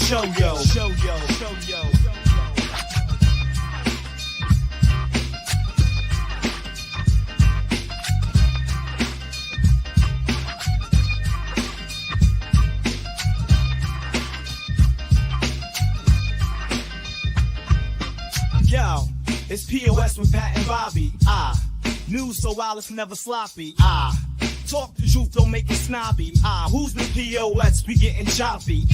Show yo. Show yo. Show yo. Yo, it's POS with Pat and Bobby. News so wild it's never sloppy. Talk the truth, don't make it snobby. Who's the POS? We getting choppy.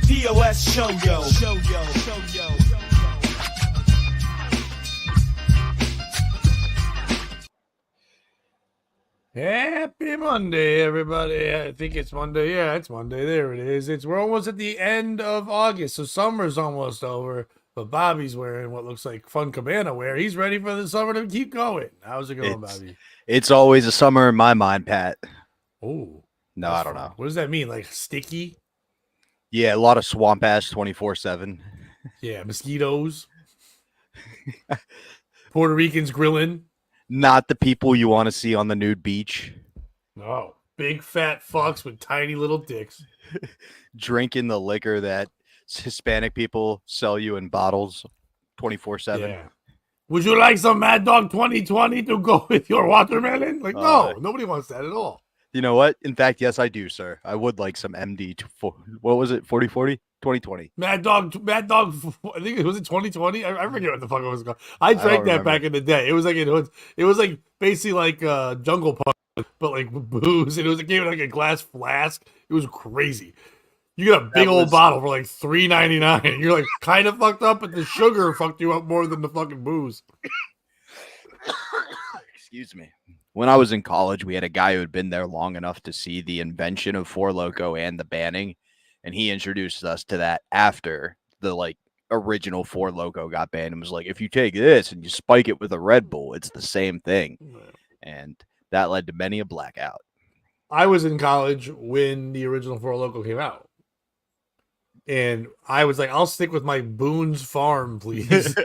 POS show yo. Show yo. Show yo. Happy Monday, everybody. I think it's Monday. Yeah, it's Monday. There it is. We're almost at the end of August, so summer's almost over. But Bobby's wearing what looks like fun cabana wear. He's ready for the summer to keep going. How's it going, Bobby? It's always a summer in my mind, Pat. Oh. No, I don't know. What does that mean? Like sticky? Yeah, a lot of swamp ash 24/7. Yeah, mosquitoes. Puerto Ricans grilling. Not the people you want to see on the nude beach. No. Big fat fucks with tiny little dicks. Drinking the liquor that Hispanic people sell you in bottles 24/7. Yeah. Would you like some Mad Dog 2020 to go with your watermelon? Like, no, nobody wants that at all. You know what? In fact, yes, I do, sir. I would like some MD. What was it? 40/40? 2020. Mad Dog. I think it was 2020. I forget what the fuck it was called. I drank that back in the day. It was like basically like Jungle Punk, but like booze. And it came in like a glass flask. It was crazy. You get a big old bottle for like $3.99. You're like kind of fucked up, but the sugar fucked you up more than the fucking booze. Excuse me. When I was in college, we had a guy who had been there long enough to see the invention of Four Loko and the banning, and he introduced us to that after the like original Four Loko got banned, and was like, if you take this and you spike it with a Red Bull, it's the same thing. And that led to many a blackout. I was in college when the original Four Loko came out. And I was like, I'll stick with my Boone's Farm, please.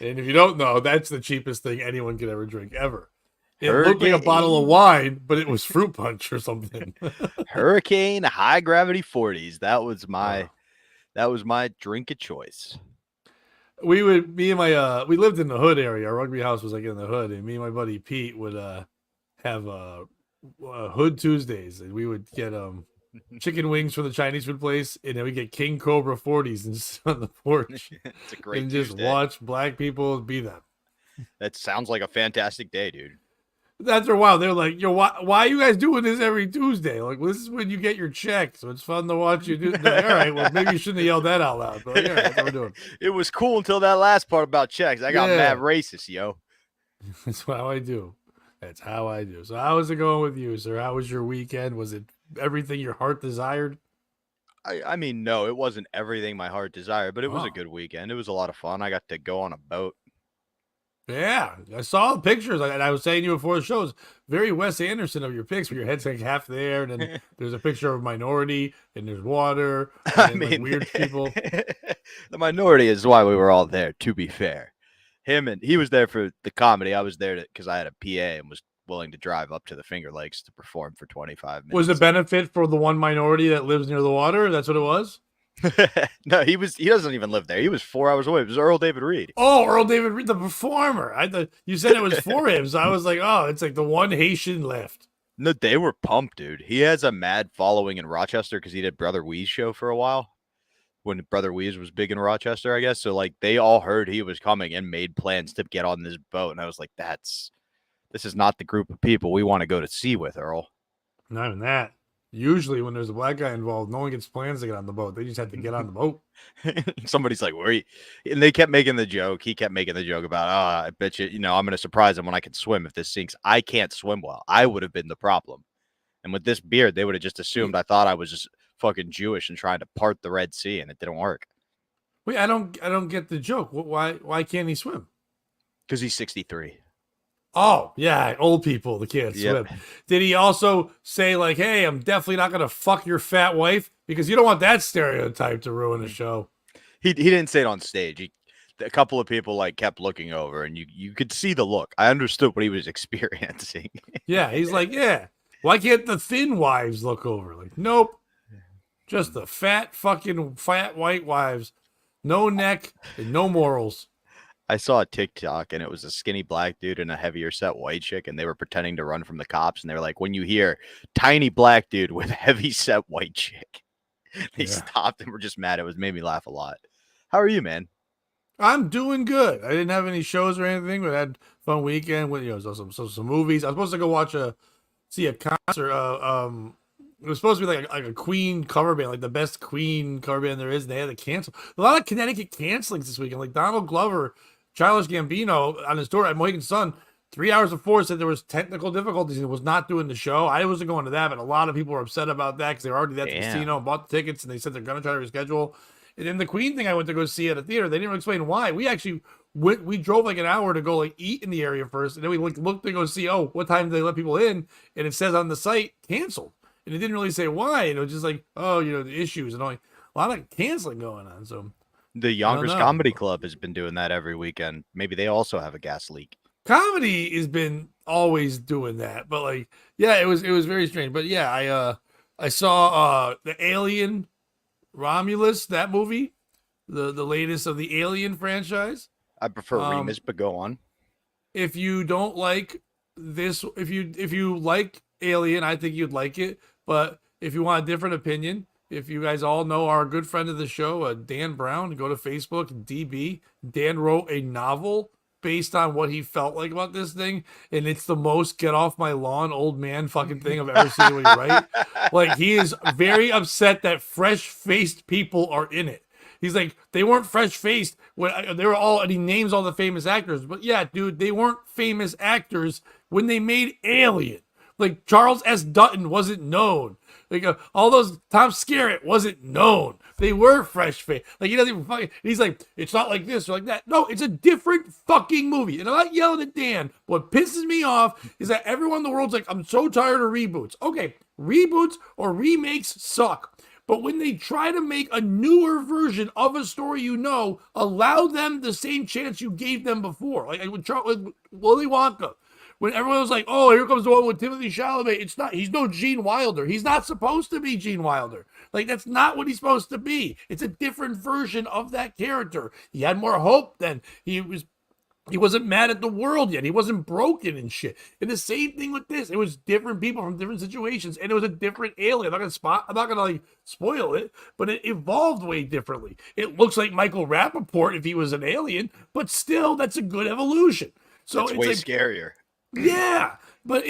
And if you don't know, that's the cheapest thing anyone could ever drink, ever. It looked like a bottle of wine, but it was fruit punch or something. Hurricane High Gravity 40s. That was my drink of choice. We lived in the hood area. Our rugby house was like in the hood, and me and my buddy Pete would have Hood Tuesdays, and we would get chicken wings from the Chinese food place, and then we get King Cobra 40s and sit on the porch. It's a great and just watch black people be them. That sounds like a fantastic day, dude. After a while, they're like, "Yo, why are you guys doing this every Tuesday? Like, well, this is when you get your check, so it's fun to watch you do." Like, all right, well, maybe you shouldn't have yelled that out loud. But like, all right, that's what we're doing. It was cool until that last part about checks. I got mad racist, yo. That's how I do. That's how I do. So, how is it going with you, sir? How was your weekend? Was it everything your heart desired? I mean, no, it wasn't everything my heart desired, but it was a good weekend. It was a lot of fun. I got to go on a boat. Yeah, I saw the pictures, and I was saying to you before the show, it's very Wes Anderson of your pics, where your head's like half there, and then there's a picture of a minority, and there's water, and like weird people. The minority is why we were all there, to be fair. He was there for the comedy. I was there because I had a PA and was willing to drive up to the Finger Lakes to perform for 25 minutes. Was the benefit for the one minority that lives near the water? That's what it was? No, he doesn't even live there. He was 4 hours away. It was Earl David Reed. Oh, Earl David Reed, the performer. I thought you said it was for him, so I was like, oh, it's like the one Haitian left. No, they were pumped, dude. He has a mad following in Rochester because he did Brother Wee's show for a while when Brother Wee's was big in Rochester, I guess. So like they all heard he was coming and made plans to get on this boat. And I was like, this is not the group of people we want to go to sea with, Earl. Not even that. Usually when there's a black guy involved, no one gets plans to get on the boat. They just have to get on the boat. Somebody's like, where are you? And they kept making the joke. He kept making the joke about, I bet you, I'm going to surprise him when I can swim if this sinks. I can't swim well. I would have been the problem. And with this beard, they would have just assumed I thought I was just fucking Jewish and trying to part the Red Sea, and it didn't work. Wait, I don't get the joke. Why can't he swim? Because he's 63. Oh, yeah, old people that can't swim. Did he also say, like, hey, I'm definitely not going to fuck your fat wife? Because you don't want that stereotype to ruin the show. He didn't say it on stage. A couple of people, like, kept looking over, and you could see the look. I understood what he was experiencing. Yeah, he's like, yeah. Why can't the thin wives look over? Like, nope. Just the fat white wives. No neck and no morals. I saw a TikTok and it was a skinny black dude and a heavier set white chick, and they were pretending to run from the cops. And they were like, when you hear tiny black dude with heavy set white chick, they stopped and were just mad. It made me laugh a lot. How are you, man? I'm doing good. I didn't have any shows or anything, but I had a fun weekend with some movies. I was supposed to go see a concert. It was supposed to be like a Queen cover band, like the best Queen cover band there is. And they had to cancel. A lot of Connecticut cancelings this weekend. Like Donald Glover, Childish Gambino on his tour at Mohegan Sun, 3 hours before said there was technical difficulties and was not doing the show. I wasn't going to that, but a lot of people were upset about that because they were already at the casino and bought the tickets, and they said they're going to try to reschedule. And then the Queen thing I went to go see at a theater, they didn't explain why. We actually we drove like an hour to go like eat in the area first, and then we looked to go see, what time did they let people in? And it says on the site, canceled. And it didn't really say why. And it was just like, the issues and all. A lot of canceling going on. So the Yonkers Comedy Club has been doing that every weekend. Maybe they also have a gas leak. Comedy has been always doing that, but it was very strange. But yeah, I saw the Alien Romulus, that movie, the latest of the Alien franchise. I prefer Remus, but go on. If you don't like this, if you like Alien, I think you'd like it. But if you want a different opinion, if you guys all know our good friend of the show, Dan Brown, go to Facebook, DB. Dan wrote a novel based on what he felt like about this thing, and it's the most get off my lawn old man fucking thing I've ever seen anybody write. Like, he is very upset that fresh-faced people are in it. He's like, they weren't fresh-faced when they were all, and he names all the famous actors, but yeah, dude, they weren't famous actors when they made Alien. Like, Charles S. Dutton wasn't known. Like, all those, Tom Skerritt wasn't known. They were fresh-faced. Like, he doesn't even fucking, he's like, it's not like this or like that. No, it's a different fucking movie. And I'm not yelling at Dan. What pisses me off is that everyone in the world's like, I'm so tired of reboots. Okay, reboots or remakes suck. But when they try to make a newer version of a story allow them the same chance you gave them before. Like with Willy Wonka. When everyone was like, oh, here comes the one with Timothy Chalamet. He's no Gene Wilder. He's not supposed to be Gene Wilder. Like, that's not what he's supposed to be. It's a different version of that character. He had more hope then. He wasn't mad at the world yet. He wasn't broken and shit. And the same thing with this. It was different people from different situations, and it was a different alien. I'm not gonna spoil it, but it evolved way differently. It looks like Michael Rappaport if he was an alien, but still, that's a good evolution. So it's way scarier. Yeah, but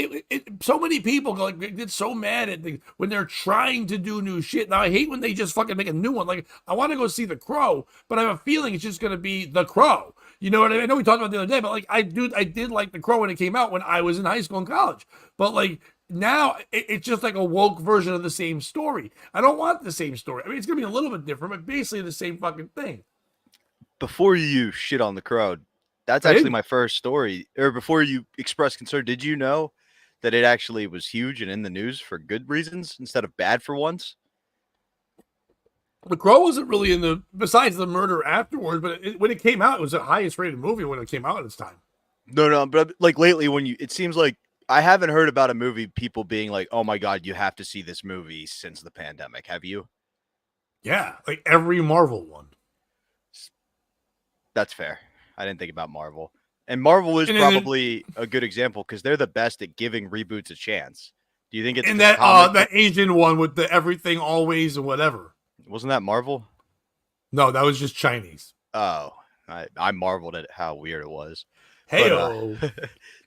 so many people get so mad at when they're trying to do new shit. Now I hate when they just fucking make a new one. Like, I want to go see The Crow, but I have a feeling it's just gonna be The Crow. You know what I mean? I know we talked about it the other day, but like I did like The Crow when it came out when I was in high school and college. But like now it's just like a woke version of the same story. I don't want the same story. I mean, it's gonna be a little bit different, but basically the same fucking thing. Before you shit on The Crow, that's actually my first story. Or before you express concern, did you know that it actually was huge and in the news for good reasons instead of bad for once? The Crow wasn't really besides the murder afterwards, but when it came out, it was the highest rated movie when it came out at its time. No, but like lately it seems like I haven't heard about a movie people being like, oh my God, you have to see this movie since the pandemic. Have you? Yeah, like every Marvel one. That's fair. I didn't think about Marvel. And Marvel is probably a good example because they're the best at giving reboots a chance. Do you think it's that Asian one with the everything always and whatever? Wasn't that Marvel? No, that was just Chinese. Oh, I marveled at how weird it was. Hey-o.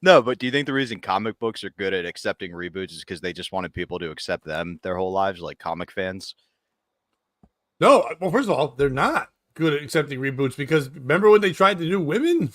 No, but do you think the reason comic books are good at accepting reboots is because they just wanted people to accept them their whole lives, like comic fans? No, well, first of all, they're not good at accepting reboots because remember when they tried to do women?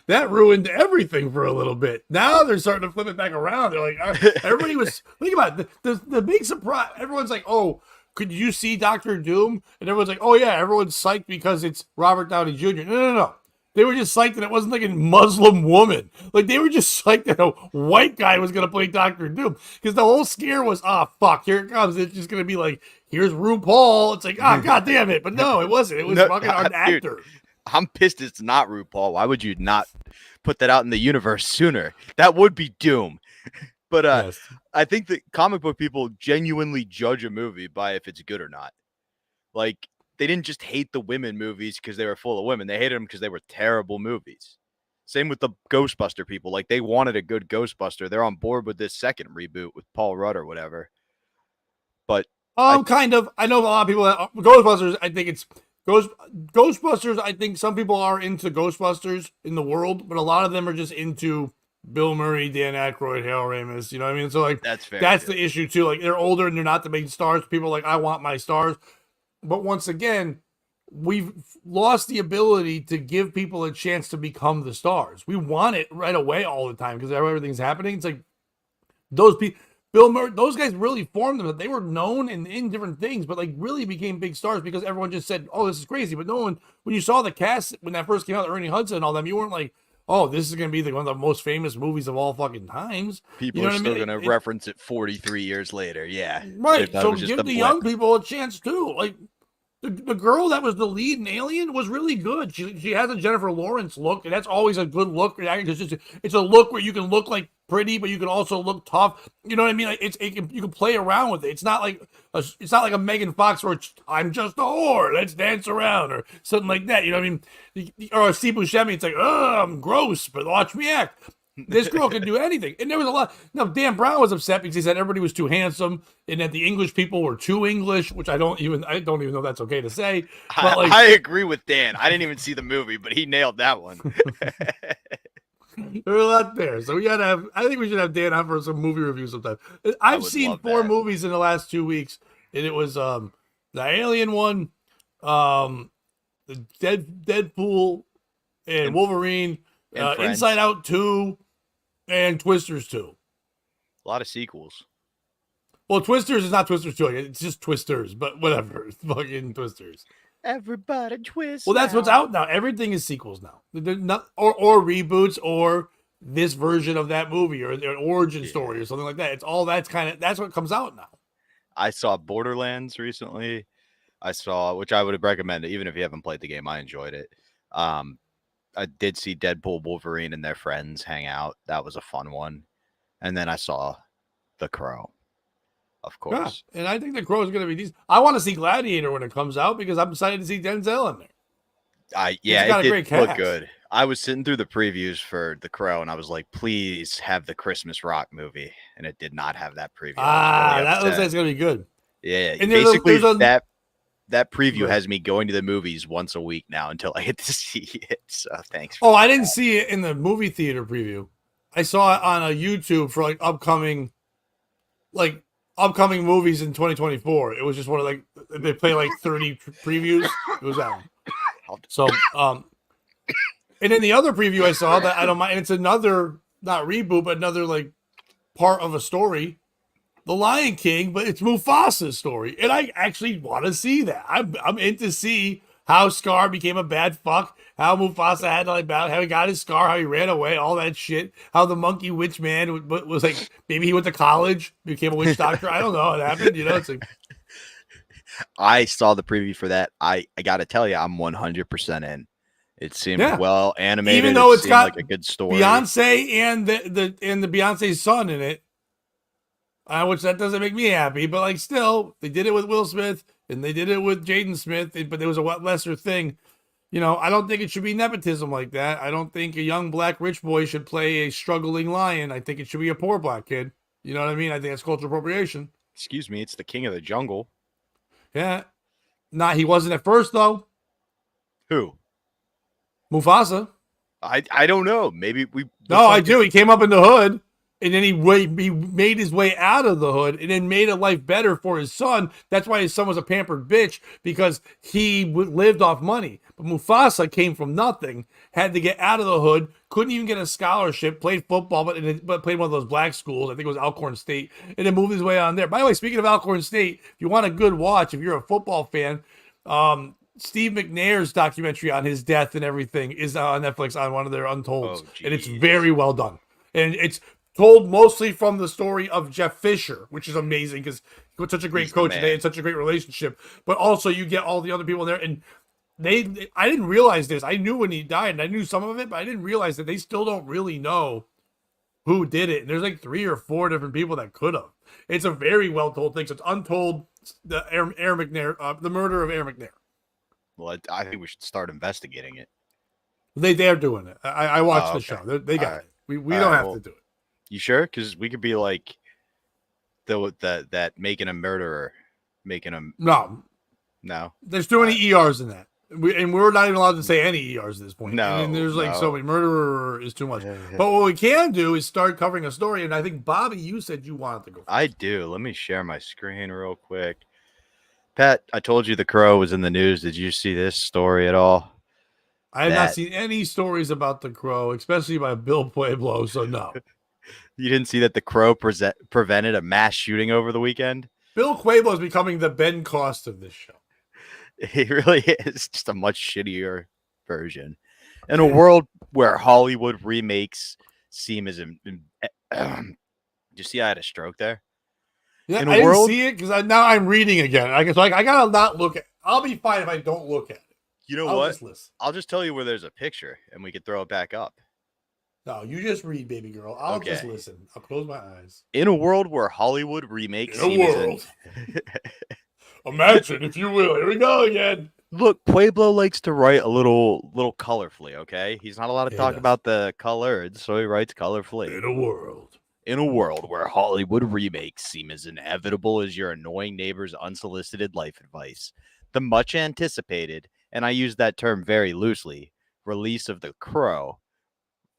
That ruined everything for a little bit. Now they're starting to flip it back around. They're like, everybody was, think about it, the big surprise. Everyone's like, oh, could you see Dr. Doom? And everyone's like, oh yeah, everyone's psyched because it's Robert Downey Jr. No. They were just psyched that it wasn't like a Muslim woman. Like, they were just psyched that a white guy was going to play Dr. Doom. Because the whole scare was, fuck, here it comes. It's just going to be like, here's RuPaul. It's like, God damn it. But no, it wasn't. It was fucking an actor. Dude, I'm pissed it's not RuPaul. Why would you not put that out in the universe sooner? That would be Doom. But Yes. I think that comic book people genuinely judge a movie by if it's good or not. Like, they didn't just hate the women movies because they were full of women. They hated them because they were terrible movies. Same with the Ghostbuster people. Like, they wanted a good Ghostbuster. They're on board with this second reboot with Paul Rudd or whatever. But Kind of. I know a lot of people that Ghostbusters. I think it's Ghostbusters. I think some people are into Ghostbusters in the world, but a lot of them are just into Bill Murray, Dan Aykroyd, Harold Ramis. You know what I mean? So like that's fair. That's the issue too. Like they're older and they're not the main stars. People are like, I want my stars. But once again, we've lost the ability to give people a chance to become the stars. We want it right away all the time because everything's happening. It's like those people. Bill Murray, those guys really formed them. They were known in different things, but like really became big stars because everyone just said, "Oh, this is crazy." But no one, when you saw the cast when that first came out, Ernie Hudson and all them, you weren't like, "Oh, this is going to be one of the most famous movies of all fucking times." People are still going to reference it 43 years later. Yeah, right. So give the young people a chance too. Like the girl that was the lead in Alien was really good. She has a Jennifer Lawrence look, and that's always a good look. It's a look where you can look like pretty, but you can also look tough. You know what I mean? Like you can play around with it. It's not like a Megan Fox where I'm just a whore. Let's dance around or something like that. You know what I mean? Or a Steve Buscemi. It's like, oh, I'm gross, but watch me act. This girl can do anything. And there was a lot. No, Dan Brown was upset because he said everybody was too handsome and that the English people were too English, which I don't even know if that's okay to say. But I agree with Dan. I didn't even see the movie, but he nailed that one. There's a lot there. So I think we should have Dan on for some movie reviews sometime. I've seen 4 movies in the last 2 weeks, and it was the Alien one, the Deadpool, and Wolverine, and Inside Out 2, and Twisters 2. A lot of sequels. Well, Twisters is not Twisters 2. It's just Twisters, but whatever. It's fucking Twisters. Everybody twist. Well, that's what's out now. Everything is sequels now. They're not, or reboots or this version of that movie or an origin story or something like that. It's all that's what comes out now. I saw Borderlands recently. Which I would recommend it, even if you haven't played the game. I enjoyed it. I did see Deadpool, Wolverine, and their friends hang out. That was a fun one. And then I saw The Crow, of course. Yeah, and I think The Crow is going to be decent. I want to see Gladiator when it comes out because I'm excited to see Denzel in there. It did look good. I was sitting through the previews for The Crow, and I was like, please have the Christmas Rock movie. And it did not have that preview. That looks like it's going to be good. Yeah, and basically that preview has me going to the movies once a week now until I get to see it. So thanks. I didn't see it in the movie theater preview. I saw it on a YouTube for like upcoming movies in 2024. It was just one of they play like 30 previews. It was that one. So and then the other preview I saw that I don't mind. And it's another not reboot, but another like part of a story. The Lion King, but it's Mufasa's story, and I actually want to see that. I'm in to see how Scar became a bad fuck, how Mufasa had to how he got his scar, how he ran away, all that shit. How the monkey witch man was like, maybe he went to college, became a witch doctor. I don't know what happened. It's like. I saw the preview for that. I got to tell you, I'm 100% in. It seemed well animated. Even though it's got like a good story, Beyonce and the Beyonce's son in it. Which that doesn't make me happy, but still, they did it with Will Smith and they did it with Jaden Smith, but there was a lesser thing. I don't think it should be nepotism like that. I don't think a young black rich boy should play a struggling lion. I think it should be a poor black kid. You know what I mean? I think that's cultural appropriation. Excuse me, it's the king of the jungle. Yeah. He wasn't at first, though. Who? Mufasa. I don't know. Maybe we. No, I do. He came up in the hood. And then he made his way out of the hood and then made a life better for his son. That's why his son was a pampered bitch, because he lived off money. But Mufasa came from nothing, had to get out of the hood, couldn't even get a scholarship, played football, but played one of those black schools. I think it was Alcorn State, and then moved his way on there. By the way, speaking of Alcorn State, if you want a good watch, if you're a football fan, Steve McNair's documentary on his death and everything is on Netflix on one of their Untolds, and it's very well done. And it's told mostly from the story of Jeff Fisher, which is amazing because he was such a great coach and they had such a great relationship. But also you get all the other people there, and I didn't realize this. I knew when he died, and I knew some of it, but I didn't realize that they still don't really know who did it. And there's like 3 or 4 different people that could have. It's a very well told thing. So it's untold. The Aaron McNair, the murder of Aaron McNair. Well, I think we should start investigating it. They're doing it. I watched the show. They got it. We don't have to do it. You sure? Because we could be like that making a murderer, making him. No. There's too many ERs in that. We're not even allowed to say any ERs at this point. No. And there's like so many. Murderer is too much. But what we can do is start covering a story. And I think, Bobby, you said you wanted to go first. I do. Let me share my screen real quick. Pat, I told you the Crow was in the news. Did you see this story at all? I have not seen any stories about the Crow, especially by Bill Pueblo, so no. You didn't see that the Crow prevented a mass shooting over the weekend? Bill Pueblo is becoming the Ben Cost of this show. He really is. Just a much shittier version. In a world where Hollywood remakes seem as... Did you see I had a stroke there? Yeah, I didn't see it because now I'm reading again. I gotta not look at. I'll be fine if I don't look at it. You know what? I'll just tell you where there's a picture, and we can throw it back up. No, you just read, baby girl. I'll just listen. I'll close my eyes. In a world where Hollywood remakes, Imagine, if you will. Here we go again. Look, Pueblo likes to write a little colorfully. Okay, he's not allowed to talk about the colored, so he writes colorfully. In a world where Hollywood remakes seem as inevitable as your annoying neighbor's unsolicited life advice, the much anticipated, and I use that term very loosely, release of The Crow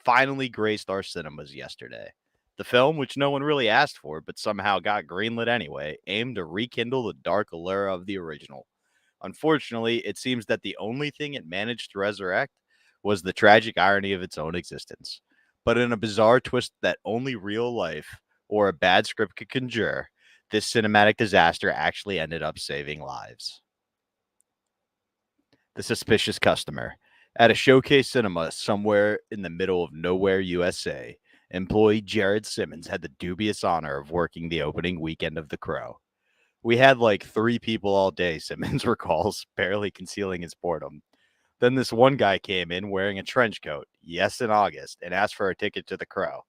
finally graced our cinemas yesterday. The film, which no one really asked for, but somehow got greenlit anyway, aimed to rekindle the dark allure of the original. Unfortunately, it seems that the only thing it managed to resurrect was the tragic irony of its own existence. But in a bizarre twist that only real life or a bad script could conjure, this cinematic disaster actually ended up saving lives. The suspicious customer. At a showcase cinema somewhere in the middle of nowhere, USA, employee Jared Simmons had the dubious honor of working the opening weekend of The Crow. We had like 3 people all day, Simmons recalls, barely concealing his boredom. Then this one guy came in wearing a trench coat, yes, in August, and asked for a ticket to The Crow.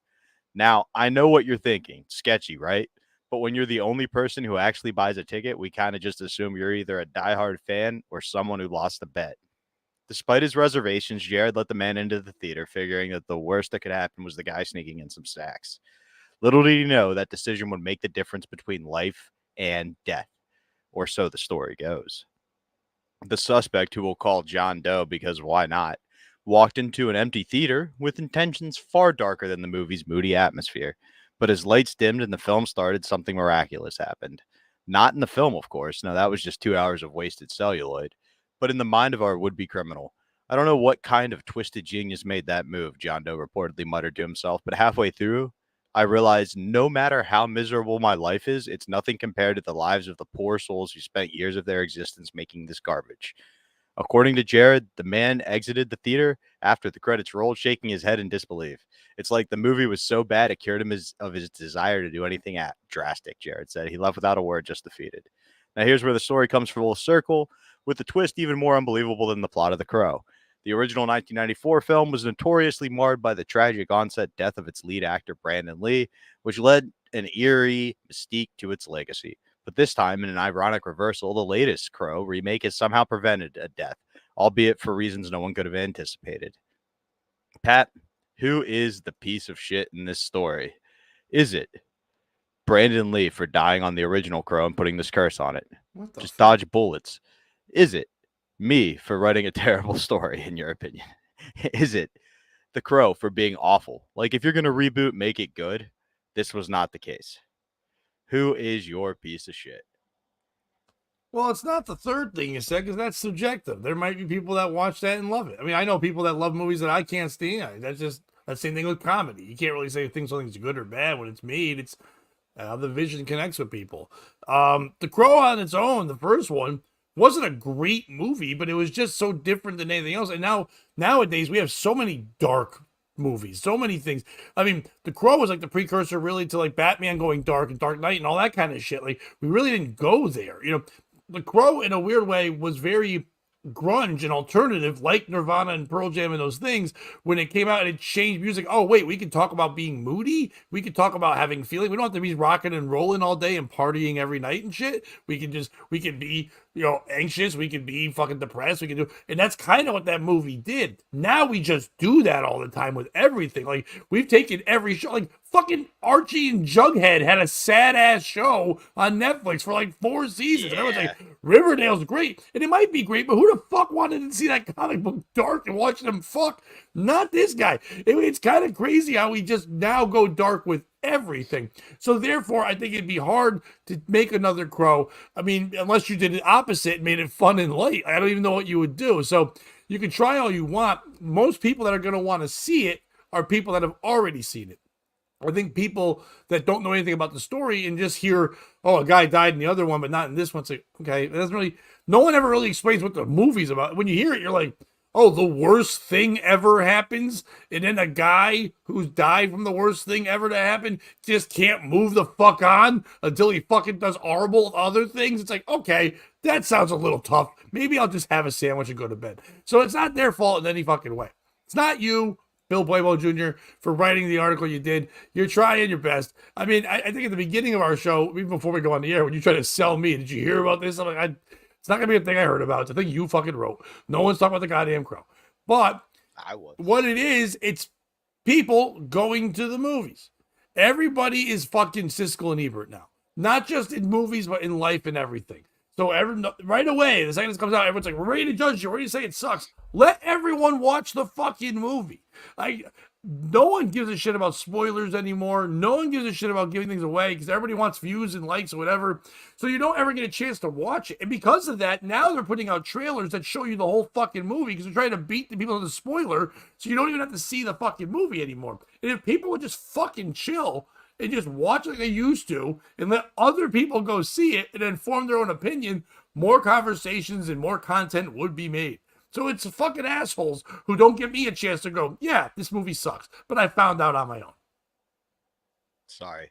Now, I know what you're thinking. Sketchy, right? But when you're the only person who actually buys a ticket, we kind of just assume you're either a diehard fan or someone who lost a bet. Despite his reservations, Jared let the man into the theater, figuring that the worst that could happen was the guy sneaking in some sacks. Little did he know that decision would make the difference between life and death, or so the story goes. The suspect, who we'll call John Doe because why not, walked into an empty theater with intentions far darker than the movie's moody atmosphere. But as lights dimmed and the film started, something miraculous happened. Not in the film, of course. No, that was just 2 hours of wasted celluloid. But in the mind of our would-be criminal. I don't know what kind of twisted genius made that move, John Doe reportedly muttered to himself. But halfway through, I realized no matter how miserable my life is, it's nothing compared to the lives of the poor souls who spent years of their existence making this garbage. According to Jared, the man exited the theater after the credits rolled, shaking his head in disbelief. It's like the movie was so bad it cured him of his desire to do anything drastic, Jared said. He left without a word, just defeated. Now here's where the story comes full circle, with the twist even more unbelievable than the plot of The Crow. The original 1994 film was notoriously marred by the tragic onset death of its lead actor, Brandon Lee, which led an eerie mystique to its legacy. But this time, in an ironic reversal, the latest Crow remake has somehow prevented a death, albeit for reasons no one could have anticipated. Pat, who is the piece of shit in this story? Is it Brandon Lee for dying on the original Crow and putting this curse on it? Just dodge bullets. Is it me for writing a terrible story, in your opinion? Is it The Crow for being awful? Like, if you're going to reboot, make it good. This was not the case. Who is your piece of shit? Well, it's not the third thing you said, because that's subjective. There might be people that watch that and love it. I mean, I know people that love movies that I can't stand. That's the same thing with comedy. You can't really say something's good or bad when it's made. It's how the vision connects with people. The Crow on its own, the first one, wasn't a great movie, but it was just so different than anything else. And nowadays, we have so many dark movies, so many things. I mean, The Crow was like the precursor really to like Batman going dark and Dark Knight and all that kind of shit. Like, we really didn't go there. You know, The Crow in a weird way was very grunge and alternative like Nirvana and Pearl Jam and those things when it came out and it changed music. Oh, wait, we can talk about being moody. We can talk about having feeling. We don't have to be rocking and rolling all day and partying every night and shit. We can be, anxious. We can be fucking depressed. We can do, and that's kind of what that movie did. Now we just do that all the time with everything. Like, we've taken every show, like fucking Archie and Jughead had a sad ass show on Netflix for like 4 seasons. And I was like, Riverdale's great. And it might be great, but who the fuck wanted to see that comic book dark and watch them fuck? Not this guy. It's kind of crazy how we just now go dark with everything. So therefore, I think it'd be hard to make another Crow. I mean, unless you did the opposite and made it fun and light. I don't even know what you would do. So you can try all you want. Most people that are going to want to see it are people that have already seen it. I think people that don't know anything about the story and just hear, oh, a guy died in the other one, but not in this one. It's like, okay, it doesn't really, no one ever really explains what the movie's about. When you hear it, you're like, oh, the worst thing ever happens. And then a guy who's died from the worst thing ever to happen just can't move the fuck on until he fucking does horrible other things. It's like, okay, that sounds a little tough. Maybe I'll just have a sandwich and go to bed. So it's not their fault in any fucking way. It's not you, Bill Pueblo Jr., for writing the article you did. You're trying your best. I mean, I think at the beginning of our show, even before we go on the air, when you try to sell me, did you hear about this? I'm like, it's not going to be a thing I heard about. It's a thing you fucking wrote. No one's talking about the goddamn Crow. But what it is, it's people going to the movies. Everybody is fucking Siskel and Ebert now. Not just in movies, but in life and everything. So right away, the second this comes out, everyone's like, we're ready to judge you. We're ready to say it sucks. Let everyone watch the fucking movie. Like, no one gives a shit about spoilers anymore. No one gives a shit about giving things away because everybody wants views and likes or whatever. So you don't ever get a chance to watch it. And because of that, now they're putting out trailers that show you the whole fucking movie because they're trying to beat the people with the spoiler so you don't even have to see the fucking movie anymore. And if people would just fucking chill and just watch like they used to and let other people go see it and then form their own opinion, more conversations and more content would be made. So it's fucking assholes who don't give me a chance to go, yeah, this movie sucks, but I found out on my own. Sorry.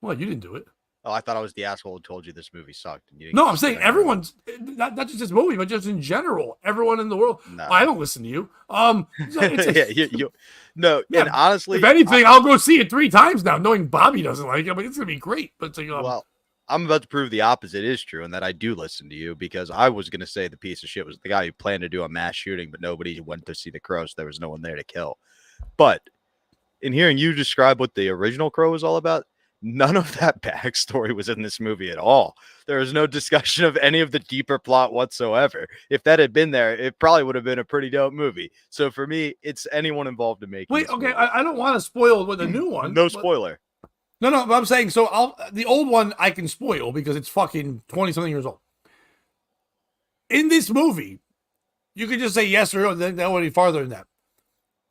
Well, you didn't do it. Oh, I thought I was the asshole who told you this movie sucked. And you no, I'm saying everyone's, not just this movie, but just in general, everyone in the world. No. I don't listen to you. No, yeah, and honestly, if anything, I'll go see it 3 times now, knowing Bobby doesn't like it. But it's gonna be great. But it's like, well, I'm about to prove the opposite is true, and that I do listen to you because I was gonna say the piece of shit was the guy who planned to do a mass shooting, but nobody went to see the Crow, so there was no one there to kill. But in hearing you describe what the original Crow was all about, none of that backstory was in this movie at all. There was no discussion of any of the deeper plot whatsoever. If that had been there, it probably would have been a pretty dope movie. So for me, it's anyone involved in making. Wait, okay, I don't want to spoil with the new one. No spoiler. No, but I'm saying, so the old one I can spoil because it's fucking 20-something years old. In this movie, you can just say yes or no, then that won't any farther than that.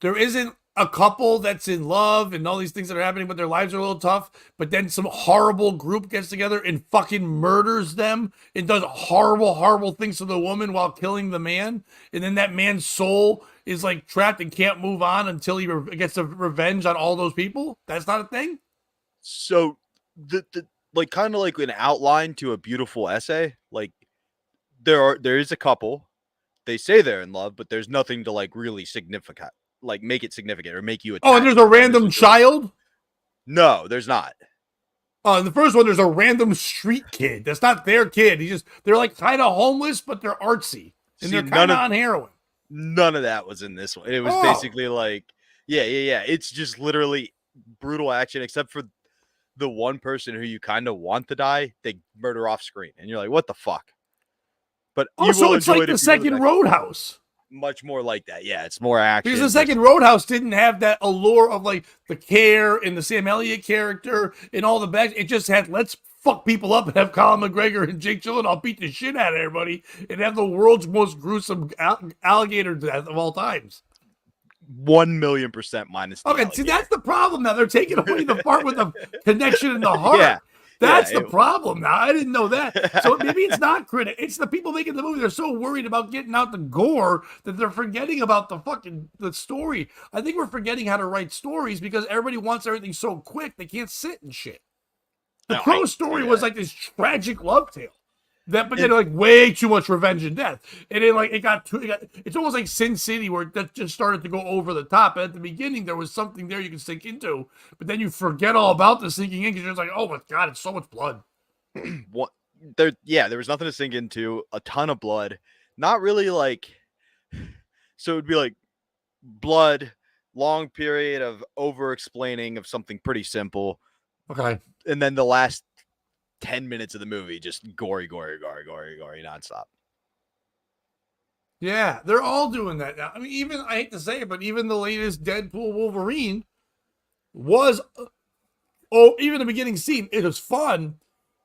There isn't a couple that's in love and all these things that are happening, but their lives are a little tough, but then some horrible group gets together and fucking murders them and does horrible, horrible things to the woman while killing the man, and then that man's soul is like trapped and can't move on until he gets a revenge on all those people. That's not a thing? So the like kind of like an outline to a beautiful essay. Like there is a couple. They say they're in love, but there's nothing to like really significant, like make it significant or make you. Oh, and there's a random child? No, there's not. In the first one, there's a random street kid. That's not their kid. They're like kind of homeless, but they're artsy and they're kind of on heroin. None of that was in this one. It was basically like, yeah. It's just literally brutal action, except for the one person who you kind of want to die, they murder off screen, and you're like, what the fuck? But so it's like the second Roadhouse. Much more like that, yeah. It's more action because the second Roadhouse didn't have that allure of like the care and the Sam Elliott character and all the back. It just had let's fuck people up and have Colin McGregor and Jake Gyllenhaal beat the shit out of everybody and have the world's most gruesome alligator death of all times. 1,000,000% minus. Okay, see that's the problem now. They're taking away the part with the connection in the heart. Yeah. That's the problem now. I didn't know that. So maybe it's not critic. It's the people making the movie. They're so worried about getting out the gore that they're forgetting about the story. I think we're forgetting how to write stories because everybody wants everything so quick they can't sit and shit. The Crow story was like this tragic love tale. But then like way too much revenge and death, and then like it's almost like Sin City where that just started to go over the top. At the beginning, there was something there you can sink into, but then you forget all about the sinking in because you're just like, oh my god, it's so much blood. What there? Yeah, there was nothing to sink into. A ton of blood. Not really like. So it'd be like blood, long period of over explaining of something pretty simple. Okay, and then the last 10 minutes of the movie, just gory nonstop. yeah, they're all doing that now. I mean, even I hate to say it, but even the latest Deadpool Wolverine was, even the beginning scene, it was fun,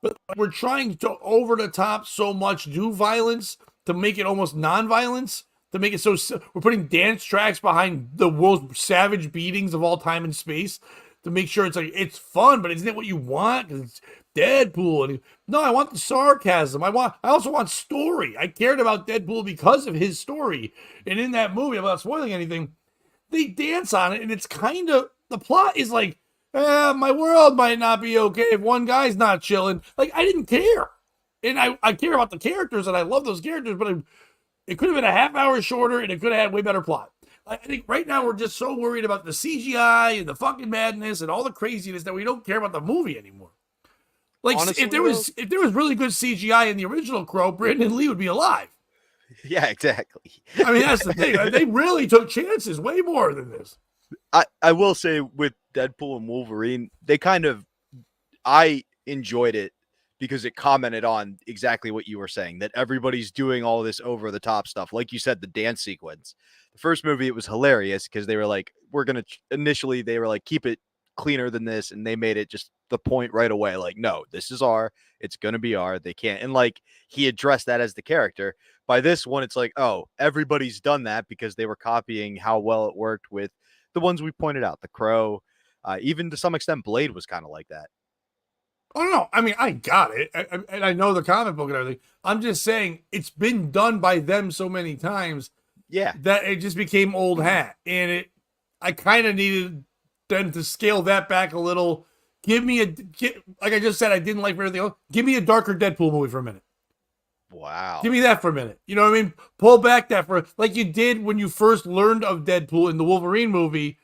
but we're trying to over the top so much, do violence to make it almost non-violence, to make it so we're putting dance tracks behind the world's savage beatings of all time and space to make sure it's like it's fun, but isn't it what you want? Because it's Deadpool. And no, I want the sarcasm. I also want story. I cared about Deadpool because of his story. And in that movie, I'm not spoiling anything, they dance on it, and it's kind of the plot is like, my world might not be okay if one guy's not chilling. Like, I didn't care. And I care about the characters, and I love those characters, but it could have been a half hour shorter, and it could have had way better plot. I think right now we're just so worried about the CGI and the fucking madness and all the craziness that we don't care about the movie anymore. Like, honestly, if there was really good CGI in the original Crow, Brandon Lee would be alive. Yeah, exactly. I mean, that's the thing. They really took chances, way more than this. I will say with Deadpool and Wolverine, I enjoyed it because it commented on exactly what you were saying, that everybody's doing all this over the top stuff. Like you said, the dance sequence. The first movie, it was hilarious because they were like, initially they were like, keep it cleaner than this. And they made it just the point right away. Like, no, this is it's going to be they can't. And like, he addressed that as the character. By this one, it's like, oh, everybody's done that because they were copying how well it worked with the ones we pointed out, the Crow, even to some extent, Blade was kind of like that. Oh, no. I mean, I got it. And I know the comic book and everything. I'm just saying it's been done by them so many times. Yeah. That it just became old hat. And I kind of needed them to scale that back a little. Like I just said, I didn't like everything else. Give me a darker Deadpool movie for a minute. Wow. Give me that for a minute. You know what I mean? Pull back that like you did when you first learned of Deadpool in the Wolverine movie,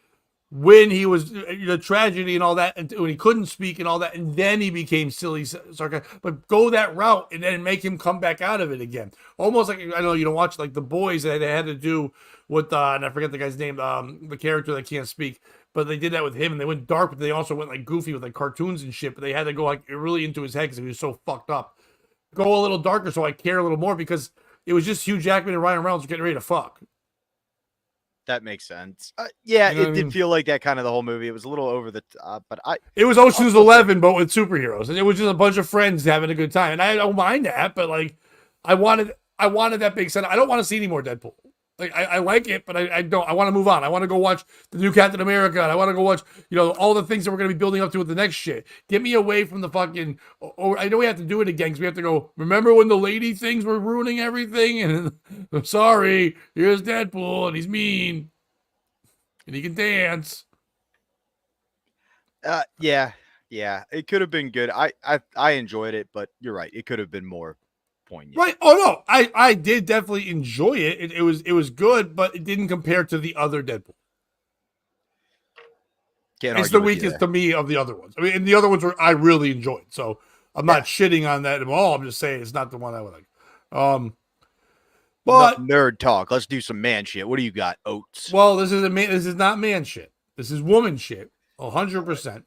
when he was the tragedy and all that, and when he couldn't speak and all that, and then he became silly, sarcastic. But go that route and then make him come back out of it again. Almost like, I know you don't watch like The Boys that they had to do with, and I forget the guy's name, the character that can't speak, but they did that with him, and they went dark, but they also went like goofy with like cartoons and shit. But they had to go like really into his head because he was so fucked up. Go a little darker so I care a little more, because it was just Hugh Jackman and Ryan Reynolds getting ready to fuck. That makes sense. Yeah, you know it did feel like that kind of the whole movie. It was a little over the top, but it was Ocean's 11, but with superheroes, and it was just a bunch of friends having a good time. And I don't mind that, but like, I wanted that big set. I don't want to see any more Deadpool. Like, I like it, but I don't. I want to move on. I want to go watch the new Captain America, and I want to go watch, all the things that we're going to be building up to with the next shit. Get me away from the fucking. I know we have to do it again because we have to go. Remember when the lady things were ruining everything? And I'm sorry. Here's Deadpool, and he's mean, and he can dance. Yeah. It could have been good. I enjoyed it, but you're right. It could have been more poignant. Right. Oh no, I did definitely enjoy it. It was good, but it didn't compare to the other Deadpool. It's the weakest to me of the other ones. I mean, and the other ones I really enjoyed. So I'm not shitting on that at all. I'm just saying it's not the one I would like. But nerd talk. Let's do some man shit. What do you got, Oates? Well, this is not man shit. This is woman shit. 100%.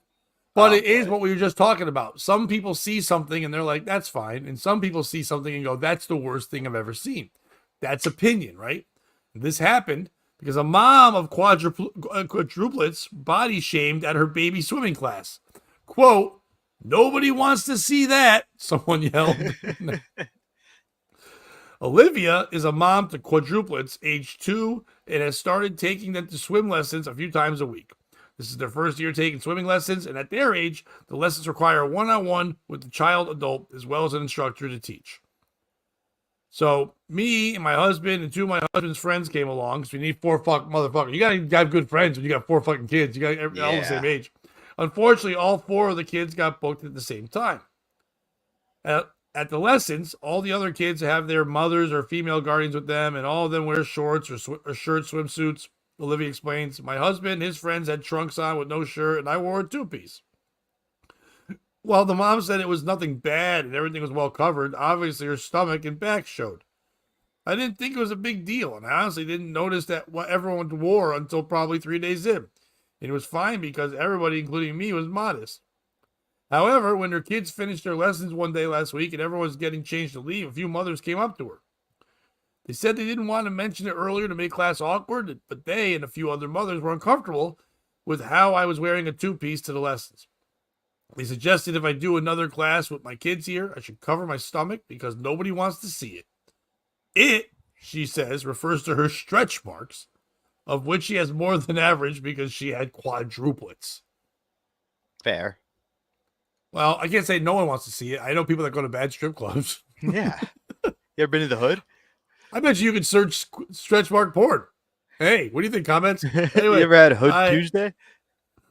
But it is what we were just talking about. Some people see something and they're like, that's fine. And some people see something and go, that's the worst thing I've ever seen. That's opinion, right? This happened because a mom of quadruplets body shamed at her baby swimming class. Quote, nobody wants to see that, someone yelled. Olivia is a mom to quadruplets, age 2, and has started taking them to swim lessons a few times a week. This is their first year taking swimming lessons, and at their age, the lessons require one-on-one with the child adult as well as an instructor to teach. So me and my husband and 2 of my husband's friends came along because we need 4 motherfuckers. You gotta have good friends when you got 4 fucking kids. You got all the same age. Unfortunately, all 4 of the kids got booked at the same time. At the lessons, all the other kids have their mothers or female guardians with them, and all of them wear shorts or shirt swimsuits. Olivia explains, my husband and his friends had trunks on with no shirt, and I wore a two-piece. While the mom said it was nothing bad and everything was well covered, obviously her stomach and back showed. I didn't think it was a big deal, and I honestly didn't notice that what everyone wore until probably 3 days in. And it was fine because everybody, including me, was modest. However, when her kids finished their lessons one day last week and everyone was getting changed to leave, a few mothers came up to her. They said they didn't want to mention it earlier to make class awkward, but they and a few other mothers were uncomfortable with how I was wearing a two-piece to the lessons. They suggested if I do another class with my kids here, I should cover my stomach because nobody wants to see it. It, she says, refers to her stretch marks, of which she has more than average because she had quadruplets. Fair. Well, I can't say no one wants to see it. I know people that go to bad strip clubs. Yeah. You ever been to the hood? I bet you can search stretch mark porn. Hey, what do you think? Comments? Anyway, you ever had Hood Tuesday?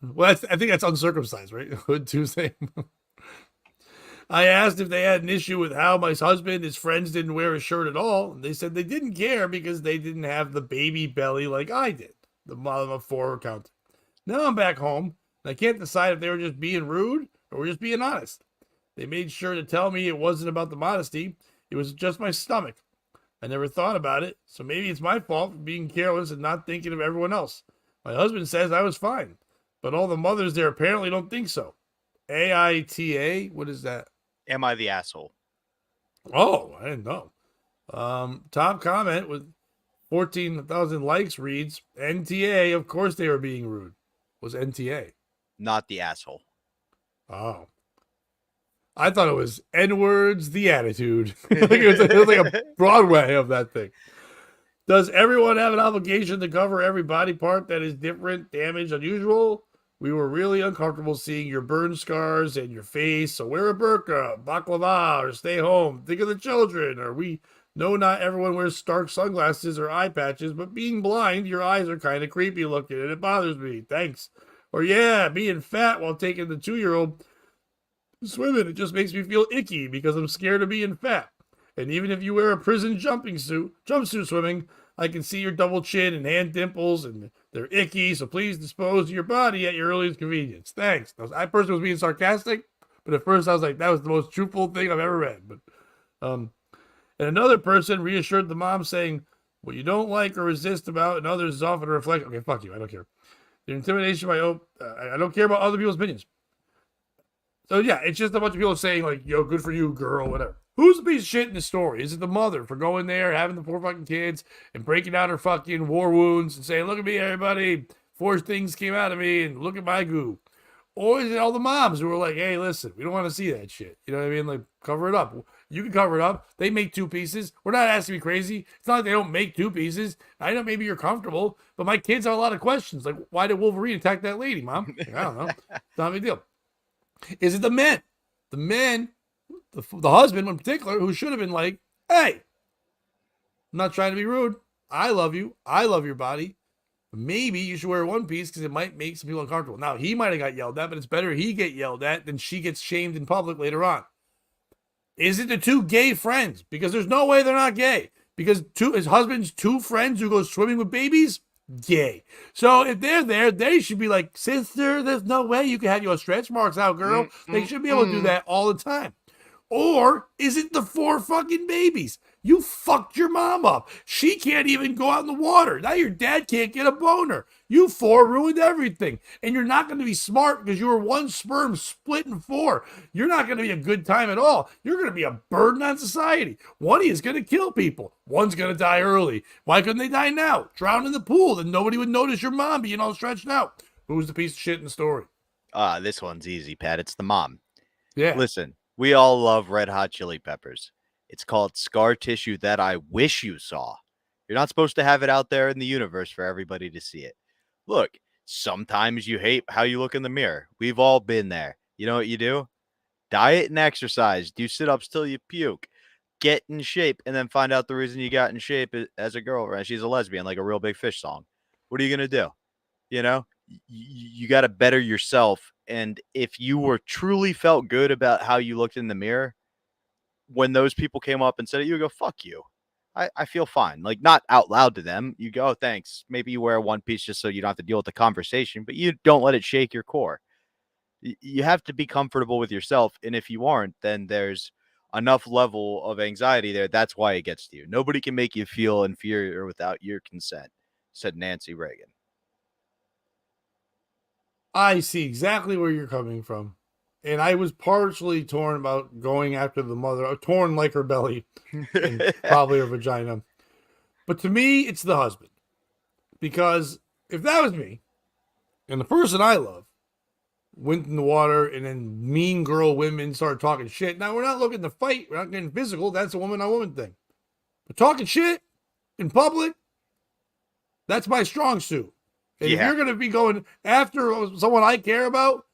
Well, I think that's uncircumcised, right? Hood Tuesday. I asked if they had an issue with how my husband and his friends didn't wear a shirt at all. And they said they didn't care because they didn't have the baby belly like I did. The mom of four counted. Now I'm back home, and I can't decide if they were just being rude or were just being honest. They made sure to tell me it wasn't about the modesty. It was just my stomach. I never thought about it, so maybe it's my fault for being careless and not thinking of everyone else. My husband says I was fine, but all the mothers there apparently don't think so. AITA? What is that? Am I the asshole? Oh, I didn't know. Top comment with 14,000 likes reads, NTA, of course they were being rude. Was NTA? Not the asshole. Oh. I thought it was N-words, the attitude. it was like a Broadway of that thing. Does everyone have an obligation to cover every body part that is different, damaged, unusual? We were really uncomfortable seeing your burn scars and your face, so wear a burqa, baklava, or stay home. Think of the children, or we know not everyone wears stark sunglasses or eye patches, but being blind, your eyes are kind of creepy looking, and it bothers me. Thanks. Or yeah, being fat while taking the 2-year-old swimming, it just makes me feel icky because I'm scared of being fat. And even if you wear a prison jumpsuit swimming, I can see your double chin and hand dimples, and they're icky, so please dispose of your body at your earliest convenience. Thanks. I personally was being sarcastic, but at first I was like, that was the most truthful thing I've ever read. But and another person reassured the mom, saying, what you don't like or resist about and others is often a reflection. Okay, fuck you. I don't care. The intimidation by I don't care about other people's opinions. So yeah, it's just a bunch of people saying like, yo, good for you, girl, whatever. Who's the piece of shit in the story? Is it the mother for going there, having the 4 fucking kids, and breaking out her fucking war wounds and saying, look at me, everybody, 4 things came out of me, and look at my goo? Or is it all the moms who are like, hey, listen, we don't want to see that shit. You know what I mean? Like, cover it up. You can cover it up. They make 2 pieces. We're not asking to be crazy. It's not like they don't make 2 pieces. I know maybe you're comfortable, but my kids have a lot of questions. Like, why did Wolverine attack that lady, Mom? Like, I don't know. It's not a big deal. Is it the men? The men, the husband in particular, who should have been like, hey, I'm not trying to be rude. I love you. I love your body. Maybe you should wear one piece because it might make some people uncomfortable. Now, he might have got yelled at, but it's better he get yelled at than she gets shamed in public later on. Is it the 2 gay friends? Because there's no way they're not gay. Because his husband's 2 friends who go swimming with babies, gay. So if they're there, they should be like, sister, there's no way you can have your stretch marks out, girl. They should be able to do that all the time. Or is it the 4 fucking babies? You fucked your mom up. She can't even go out in the water. Now your dad can't get a boner. You 4 ruined everything. And you're not going to be smart because you were 1 sperm split in 4. You're not going to be a good time at all. You're going to be a burden on society. One is going to kill people. One's going to die early. Why couldn't they die now? Drown in the pool. Then nobody would notice your mom being all stretched out. Who's the piece of shit in the story? This one's easy, Pat. It's the mom. Yeah. Listen, we all love Red Hot Chili Peppers. It's called scar tissue that I wish you saw. You're not supposed to have it out there in the universe for everybody to see it. Look, sometimes you hate how you look in the mirror. We've all been there. You know what you do? Diet and exercise. Do sit-ups till you puke. Get in shape, and then find out the reason you got in shape as a girl, right? She's a lesbian, like a Real Big Fish song. What are you going to do? You know? You got to better yourself. And if you were truly felt good about how you looked in the mirror, when those people came up and said it, you go, fuck you. I feel fine. Like, not out loud to them. You go, oh, thanks. Maybe you wear a one piece just so you don't have to deal with the conversation, but you don't let it shake your core. You have to be comfortable with yourself. And if you aren't, then there's enough level of anxiety there. That's why it gets to you. Nobody can make you feel inferior without your consent, said Nancy Reagan. I see exactly where you're coming from. And I was partially torn about going after the mother, torn like her belly and probably her vagina. But to me, it's the husband. Because if that was me and the person I love went in the water and then mean girl women started talking shit. Now, we're not looking to fight. We're not getting physical. That's a woman on woman thing. But talking shit in public, that's my strong suit. And if you're going to be going after someone I care about,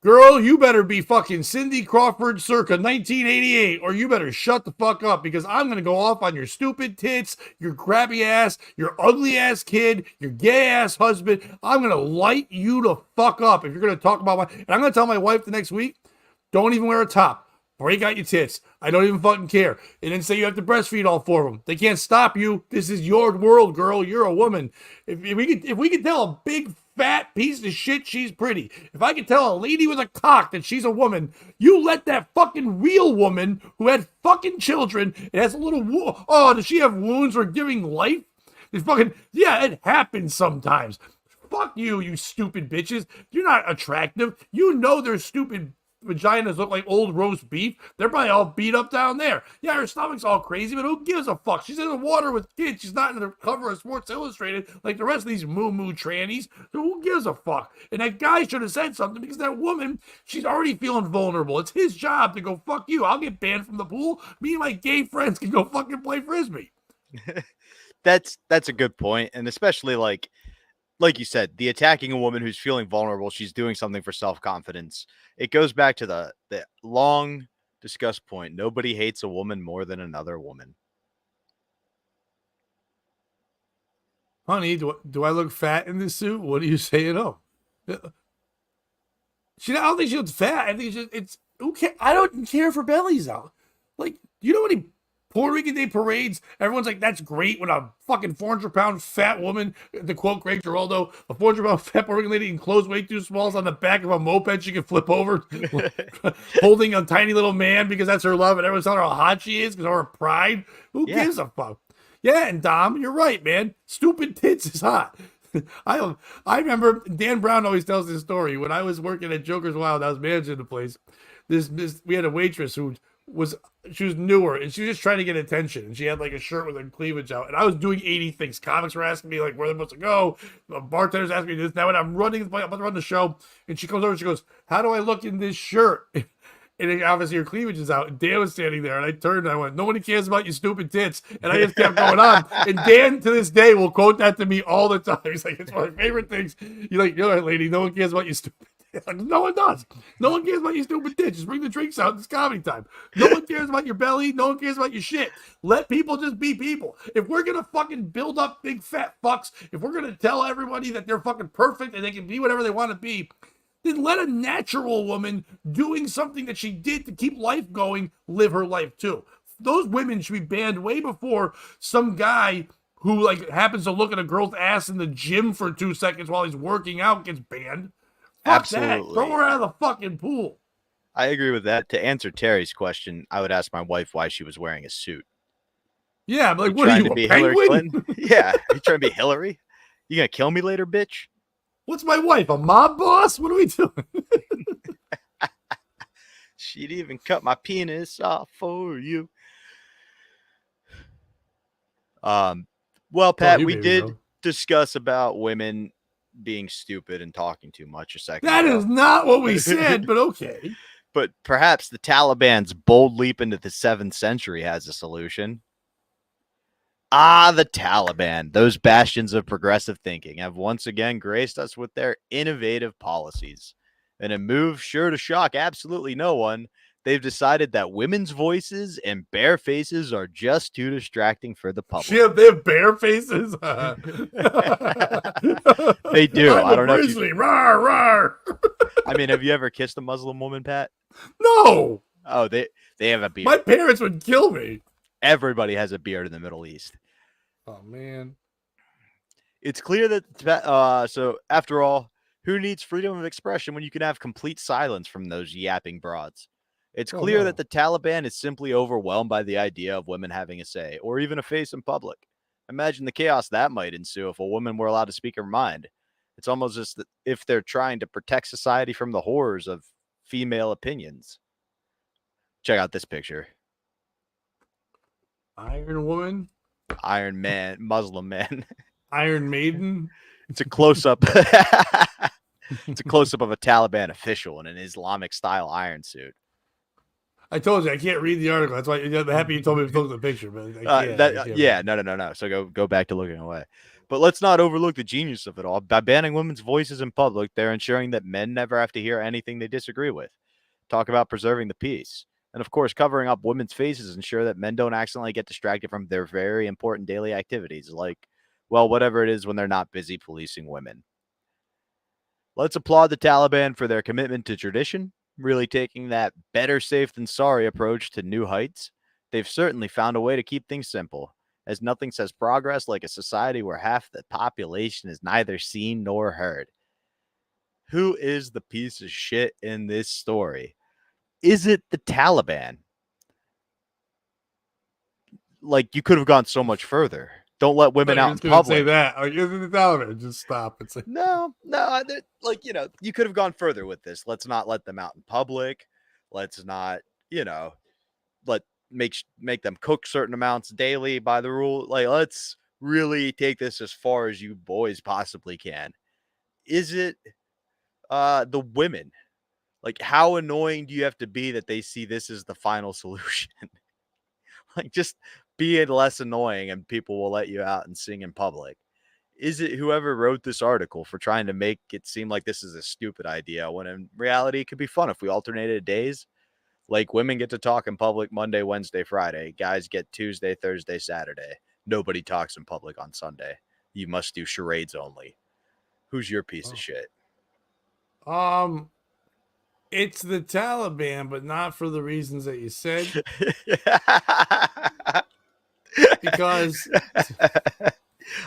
girl, you better be fucking Cindy Crawford circa 1988, or you better shut the fuck up, because I'm going to go off on your stupid tits, your crappy ass, your ugly ass kid, your gay ass husband. I'm going to light you the fuck up if you're going to talk about and I'm going to tell my wife the next week, don't even wear a top. Break out your tits. I don't even fucking care. And then say you have to breastfeed all four of them. They can't stop you. This is your world, girl. You're a woman. If we could tell a big fat piece of shit she's pretty, if I could tell a lady with a cock that she's a woman, you let that fucking real woman who had fucking children and has a little does she have wounds for giving life? It happens sometimes. Fuck you, you stupid bitches. You're not attractive. You know they're stupid. Vaginas look like old roast beef. They're probably all beat up down there. Yeah, her stomach's all crazy, but who gives a fuck? She's in the water with kids. She's not in the cover of Sports Illustrated like the rest of these moo-moo trannies. So who gives a fuck? And that guy should have said something, because that woman, she's already feeling vulnerable. It's his job to go, fuck you. I'll get banned from the pool. Me and my gay friends can go fucking play Frisbee. That's a good point. And especially like you said, the attacking a woman who's feeling vulnerable, she's doing something for self-confidence. It goes back to the long discussed point. Nobody hates a woman more than another woman. Honey, do I look fat in this suit? What are you saying? Oh, I don't think she looks fat. I think it's okay. I don't care if her belly's out. Like, you know what Puerto Rican Day parades, everyone's like, that's great when a fucking 400-pound fat woman, to quote Greg Giraldo, a 400-pound fat Puerto Rican lady in clothes way too small is on the back of a moped she can flip over, holding a tiny little man because that's her love, and everyone's telling her how hot she is because of her pride. Who gives a fuck? Yeah, and Dom, you're right, man. Stupid tits is hot. I remember Dan Brown always tells this story. When I was working at Joker's Wild, I was managing the place. We had a waitress who she was newer, and she was just trying to get attention, and she had like a shirt with her cleavage out, and I was doing 80 things. Comics were asking me like where they're supposed to go, bartenders asking me this. Now when I'm about to run the show, and she comes over and she goes, how do I look in this shirt? And obviously her cleavage is out, and Dan was standing there, and I turned and I went, nobody cares about your stupid tits. And I just kept going on. And Dan to this day will quote that to me all the time. He's like, it's one of my favorite things. You're right, lady, no one cares about your stupid tits. Like, no one does. No one cares about your stupid tits. Just bring the drinks out. It's comedy time. No one cares about your belly. No one cares about your shit. Let people just be people. If we're going to fucking build up big fat fucks, if we're going to tell everybody that they're fucking perfect and they can be whatever they want to be, then let a natural woman doing something that she did to keep life going live her life too. Those women should be banned way before some guy who like happens to look at a girl's ass in the gym for 2 seconds while he's working out gets banned. Fuck Absolutely. That. Throw her out of the fucking pool. I agree with that. To answer Terry's question, I would ask my wife why she was wearing a suit. Yeah, but like, what are you, a penguin? Yeah, are you trying to be Hillary? You gonna kill me later, bitch? What's my wife, a mob boss? What are we doing? She'd even cut my penis off for you. Well, Pat, we did discuss about women being stupid and talking too much a second ago. That is not what we said, but okay. But perhaps the Taliban's bold leap into the 7th century has a solution. The Taliban, those bastions of progressive thinking, have once again graced us with their innovative policies. In a move sure to shock absolutely no one, they've decided that women's voices and bare faces are just too distracting for the public. Shit, they have bare faces? They do. I don't know. Rawr, rawr. I mean, have you ever kissed a Muslim woman, Pat? No. Oh, they have a beard. My parents would kill me. Everybody has a beard in the Middle East. Oh man. It's clear that so after all, who needs freedom of expression when you can have complete silence from those yapping broads? It's clear that the Taliban is simply overwhelmed by the idea of women having a say or even a face in public. Imagine the chaos that might ensue if a woman were allowed to speak her mind. It's almost as if they're trying to protect society from the horrors of female opinions. Check out this picture. Iron Woman? Iron Man, Muslim man. Iron Maiden? It's a close-up. It's a close-up of a Taliban official in an Islamic-style iron suit. I told you I can't read the article. That's why I'm happy you told me to look at the picture. But No. So go back to looking away. But let's not overlook the genius of it all. By banning women's voices in public, they're ensuring that men never have to hear anything they disagree with. Talk about preserving the peace. And of course, covering up women's faces ensure that men don't accidentally get distracted from their very important daily activities, like, well, whatever it is when they're not busy policing women. Let's applaud the Taliban for their commitment to tradition, really taking that better safe than sorry approach to new heights. They've certainly found a way to keep things simple, as nothing says progress like a society where half the population is neither seen nor heard. Who is the piece of shit in this story? Is it the Taliban? Like, you could have gone so much further. Don't let women out in public. Say that. Like, is it the Taliban? Just stop. It's like, no. Like, you could have gone further with this. Let's not let them out in public. Let's not, make them cook certain amounts daily by the rule. Like, let's really take this as far as you boys possibly can. Is it the women? Like, how annoying do you have to be that they see this as the final solution? Like, just be less annoying and people will let you out and sing in public. Is it whoever wrote this article for trying to make it seem like this is a stupid idea when in reality it could be fun if we alternated days? Like, women get to talk in public Monday, Wednesday, Friday. Guys get Tuesday, Thursday, Saturday. Nobody talks in public on Sunday. You must do charades only. Who's your piece of shit? It's the Taliban, but not for the reasons that you said. Because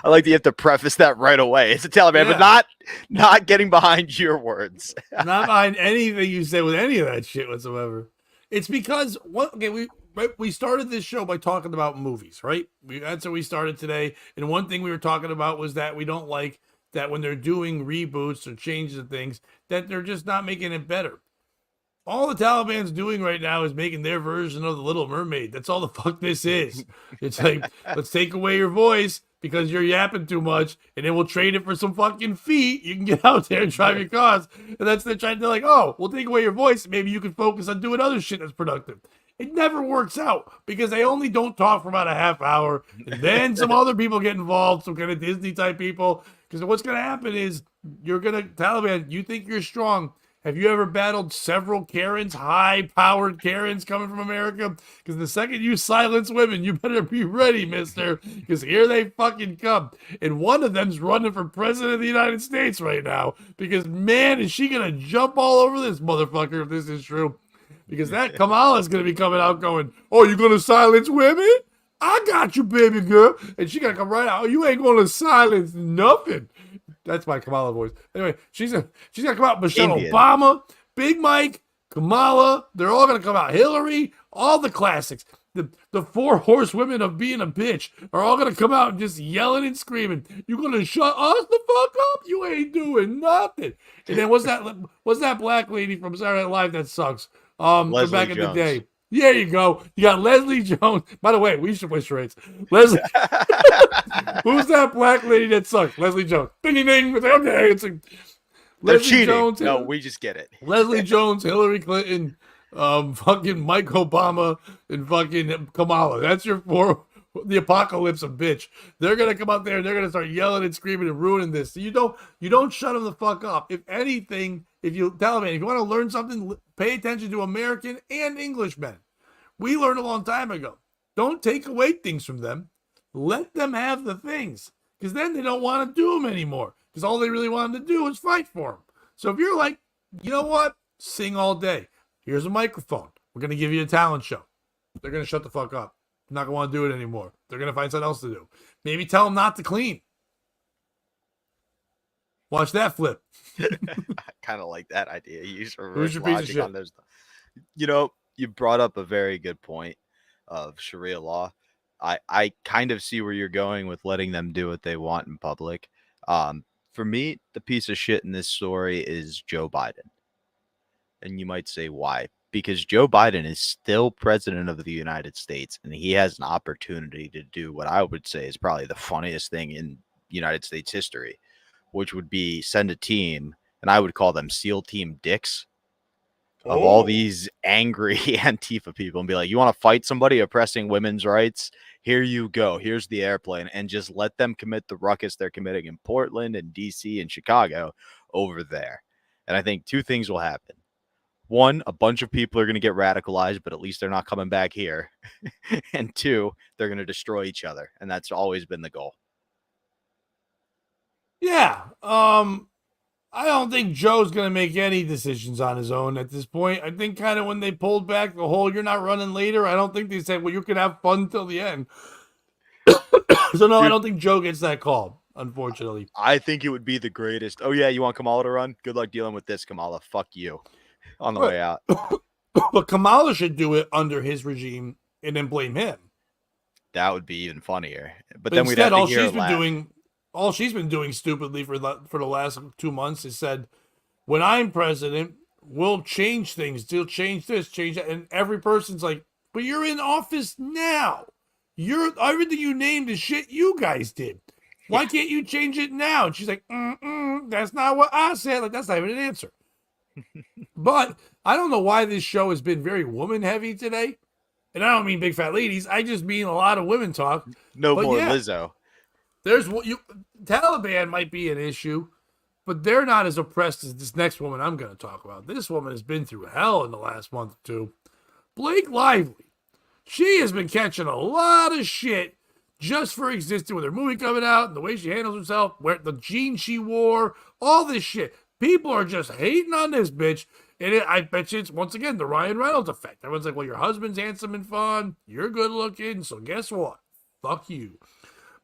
I like that you have to preface that right away. It's the Taliban, but not getting behind your words. Not behind anything you say with any of that shit whatsoever. It's because we started this show by talking about movies, right? That's how we started today. And one thing we were talking about was that we don't like that when they're doing reboots or changes of things, that they're just not making it better. All the Taliban's doing right now is making their version of the Little Mermaid. That's all the fuck this is. It's like, let's take away your voice because you're yapping too much, and then we'll trade it for some fucking feet. You can get out there and drive your cars. And they're trying to like, oh, we'll take away your voice. Maybe you can focus on doing other shit that's productive. It never works out because they only don't talk for about a half hour. And then some other people get involved, some kind of Disney type people. Because what's going to happen is Taliban, you think you're strong. Have you ever battled several Karens, high-powered Karens coming from America? Because the second you silence women, you better be ready, mister. Because here they fucking come. And one of them's running for president of the United States right now. Because, man, is she going to jump all over this motherfucker if this is true. Because that Kamala's going to be coming out going, oh, you going to silence women? I got you, baby girl. And she got to come right out. Oh, you ain't going to silence nothing. That's my Kamala voice. Anyway, she's gonna come out. Michelle Obama, Big Mike, Kamala. They're all gonna come out. Hillary, all the classics. The four horsewomen of being a bitch are all gonna come out and just yelling and screaming. You gonna shut us the fuck up? You ain't doing nothing. And then what's that black lady from Saturday Night Live that sucks? From back in the day. There you go. You got Leslie Jones. By the way, we should play charades. Leslie. Who's that black lady that sucks? Leslie Jones. Ding ding ding. Okay, it's like Leslie Jones. No, we just get it. Leslie Jones, Hillary Clinton, fucking Mike Obama, and fucking Kamala. That's your four. The apocalypse of bitch. They're gonna come out there and they're gonna start yelling and screaming and ruining this. So you don't shut them the fuck up. If anything, if you want to learn something, pay attention to American and English men. We learned a long time ago. Don't take away things from them. Let them have the things. Because then they don't want to do them anymore. Because all they really wanted to do was fight for them. So if you're like, you know what? Sing all day. Here's a microphone. We're going to give you a talent show. They're going to shut the fuck up. They're not going to want to do it anymore. They're going to find something else to do. Maybe tell them not to clean. Watch that flip. I kind of like that idea. Use Who's reverse your piece of logic shit? on those. You know, you brought up a very good point of Sharia law. I kind of see where you're going with letting them do what they want in public. For me, the piece of shit in this story is Joe Biden. And you might say why? Because Joe Biden is still president of the United States, and he has an opportunity to do what I would say is probably the funniest thing in United States history, which would be send a team, and I would call them SEAL Team Dicks, of all these angry Antifa people, and be like, you want to fight somebody oppressing women's rights? Here you go. Here's the airplane, and just let them commit the ruckus they're committing in Portland and DC and Chicago over there. And I think two things will happen. One, a bunch of people are going to get radicalized, but at least they're not coming back here. And two, they're going to destroy each other. And that's always been the goal. Yeah. I don't think Joe's going to make any decisions on his own at this point. I think kind of when they pulled back the whole, you're not running later, I don't think they said, well, you can have fun till the end. So, no, I don't think Joe gets that call, unfortunately. I think it would be the greatest. Oh, yeah, you want Kamala to run? Good luck dealing with this, Kamala. Fuck you. On the way out. But Kamala should do it under his regime and then blame him. That would be even funnier. But then instead, we'd have to hear all she's been doing stupidly for the last 2 months is said, when I'm president, we'll change things. We'll change this, change that. And every person's like, but you're in office now. Everything you named is shit you guys did. Why can't you change it now? And she's like, that's not what I said. Like, that's not even an answer. But I don't know why this show has been very woman heavy today. And I don't mean big fat ladies. I just mean a lot of women talk. No more Lizzo. Taliban might be an issue, but they're not as oppressed as this next woman I'm going to talk about. This woman has been through hell in the last month or two. Blake Lively. She has been catching a lot of shit just for existing with her movie coming out and the way she handles herself, where the jeans she wore, all this shit. People are just hating on this bitch. And I bet you it's, once again, the Ryan Reynolds effect. Everyone's like, well, your husband's handsome and fun. You're good looking. So guess what? Fuck you.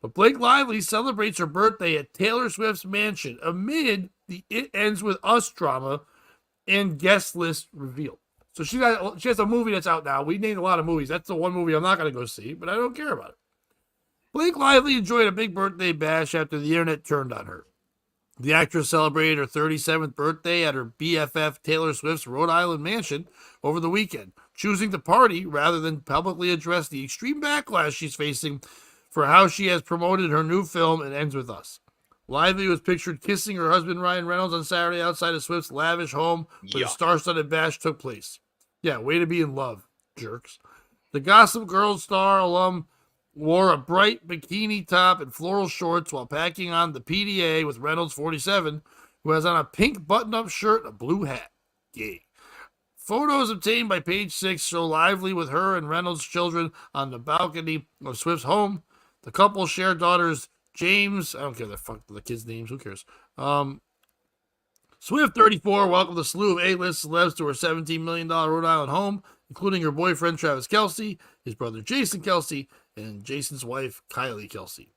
But Blake Lively celebrates her birthday at Taylor Swift's mansion amid the It Ends With Us drama and guest list reveal. So she has a movie that's out now. We named a lot of movies. That's the one movie I'm not going to go see, but I don't care about it. Blake Lively enjoyed a big birthday bash after the internet turned on her. The actress celebrated her 37th birthday at her BFF Taylor Swift's Rhode Island mansion over the weekend, choosing to party rather than publicly address the extreme backlash she's facing for how she has promoted her new film It Ends With Us. Lively was pictured kissing her husband Ryan Reynolds on Saturday outside of Swift's lavish home where the star-studded bash took place. Yeah, way to be in love, jerks. The Gossip Girl star alum wore a bright bikini top and floral shorts while packing on the PDA with Reynolds 47, who has on a pink button-up shirt and a blue hat. Yay. Photos obtained by Page 6 show Lively with her and Reynolds' children on the balcony of Swift's home. The couple share daughters James, I don't care the kids' names, who cares? Swift 34 welcomed a slew of A-list celebs to her $17 million Rhode Island home, including her boyfriend Travis Kelce, his brother Jason Kelce, and Jason's wife Kylie Kelce.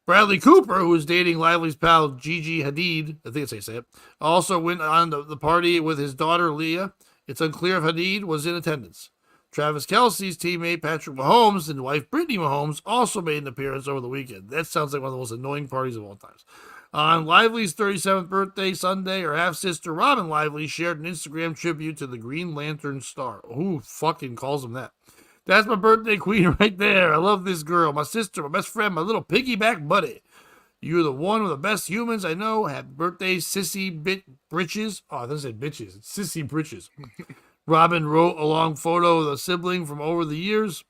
Bradley Cooper, who is dating Lively's pal Gigi Hadid, I think that's how you say it, also went on the party with his daughter Leah. It's unclear if Hadid was in attendance. Travis Kelce's teammate Patrick Mahomes and wife Brittany Mahomes also made an appearance over the weekend. That sounds like one of the most annoying parties of all times. On Lively's 37th birthday Sunday, her half-sister Robin Lively shared an Instagram tribute to the Green Lantern star. Who fucking calls him that? That's my birthday queen right there. I love this girl. My sister, my best friend, my little piggyback buddy. You're the one of the best humans I know. Happy birthday, sissy britches. Oh, I thought I said bitches. It's sissy britches. Robin wrote a long photo of the sibling from over the years.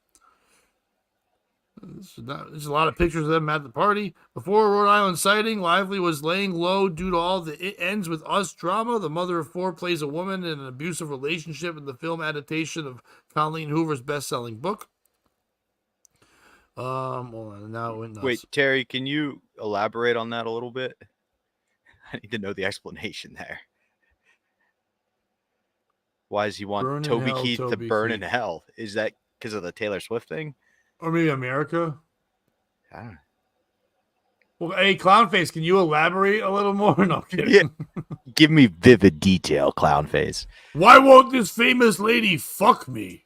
There's a lot of pictures of them at the party. Before a Rhode Island sighting, Lively was laying low due to all the It Ends With Us drama. The mother of four plays a woman in an abusive relationship in the film adaptation of Colleen Hoover's best-selling book. Hold on, now it went nuts. Wait, Terry, can you elaborate on that a little bit? I need to know the explanation there. Why does he want Burn in Toby hell, Keith to Toby burn Keith. in hell? Is that because of the Taylor Swift thing? Or maybe America? I don't know. Well, hey, Clownface, can you elaborate a little more? No, I'm kidding. Yeah. Give me vivid detail, clown face. Why won't this famous lady fuck me?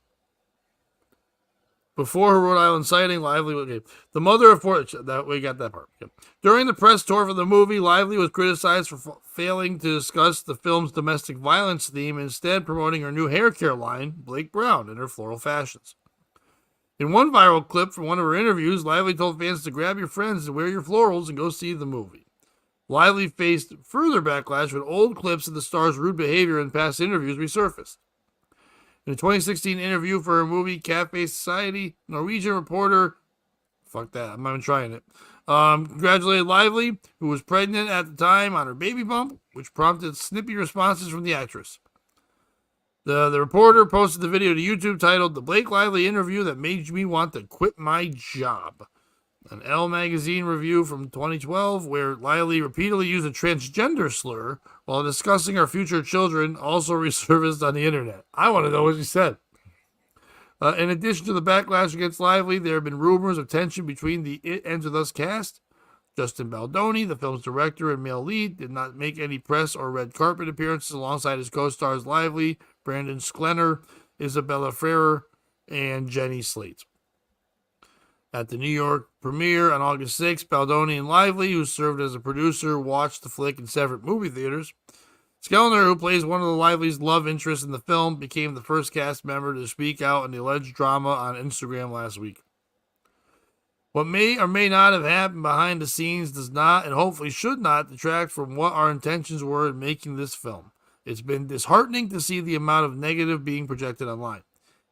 Before her Rhode Island sighting, Lively... Okay. The mother of four... we got that part. Okay. During the press tour for the movie, Lively was criticized for failing to discuss the film's domestic violence theme, instead promoting her new hair care line, Blake Brown, in her floral fashions. In one viral clip from one of her interviews, Lively told fans to grab your friends and wear your florals and go see the movie. Lively faced further backlash when old clips of the star's rude behavior in past interviews resurfaced. In a 2016 interview for her movie Cafe Society, Norwegian reporter, fuck that, I'm not even trying it, congratulated Lively, who was pregnant at the time, on her baby bump, which prompted snippy responses from the actress. The reporter posted the video to YouTube titled "The Blake Lively Interview That Made Me Want to Quit My Job." An Elle magazine review from 2012 where Lively repeatedly used a transgender slur while discussing her future children also resurfaced on the internet. I want to know what she said. In addition to the backlash against Lively, there have been rumors of tension between the It Ends With Us cast. Justin Baldoni, the film's director and male lead, did not make any press or red carpet appearances alongside his co-stars Lively, Brandon Sklenar, Isabella Ferrer, and Jenny Slate. At the New York premiere on August 6th, Baldoni and Lively, who served as a producer, watched the flick in separate movie theaters. Sklenar, who plays one of the Lively's love interests in the film, became the first cast member to speak out on the alleged drama on Instagram last week. What may or may not have happened behind the scenes does not, and hopefully should not, detract from what our intentions were in making this film. It's been disheartening to see the amount of negative being projected online.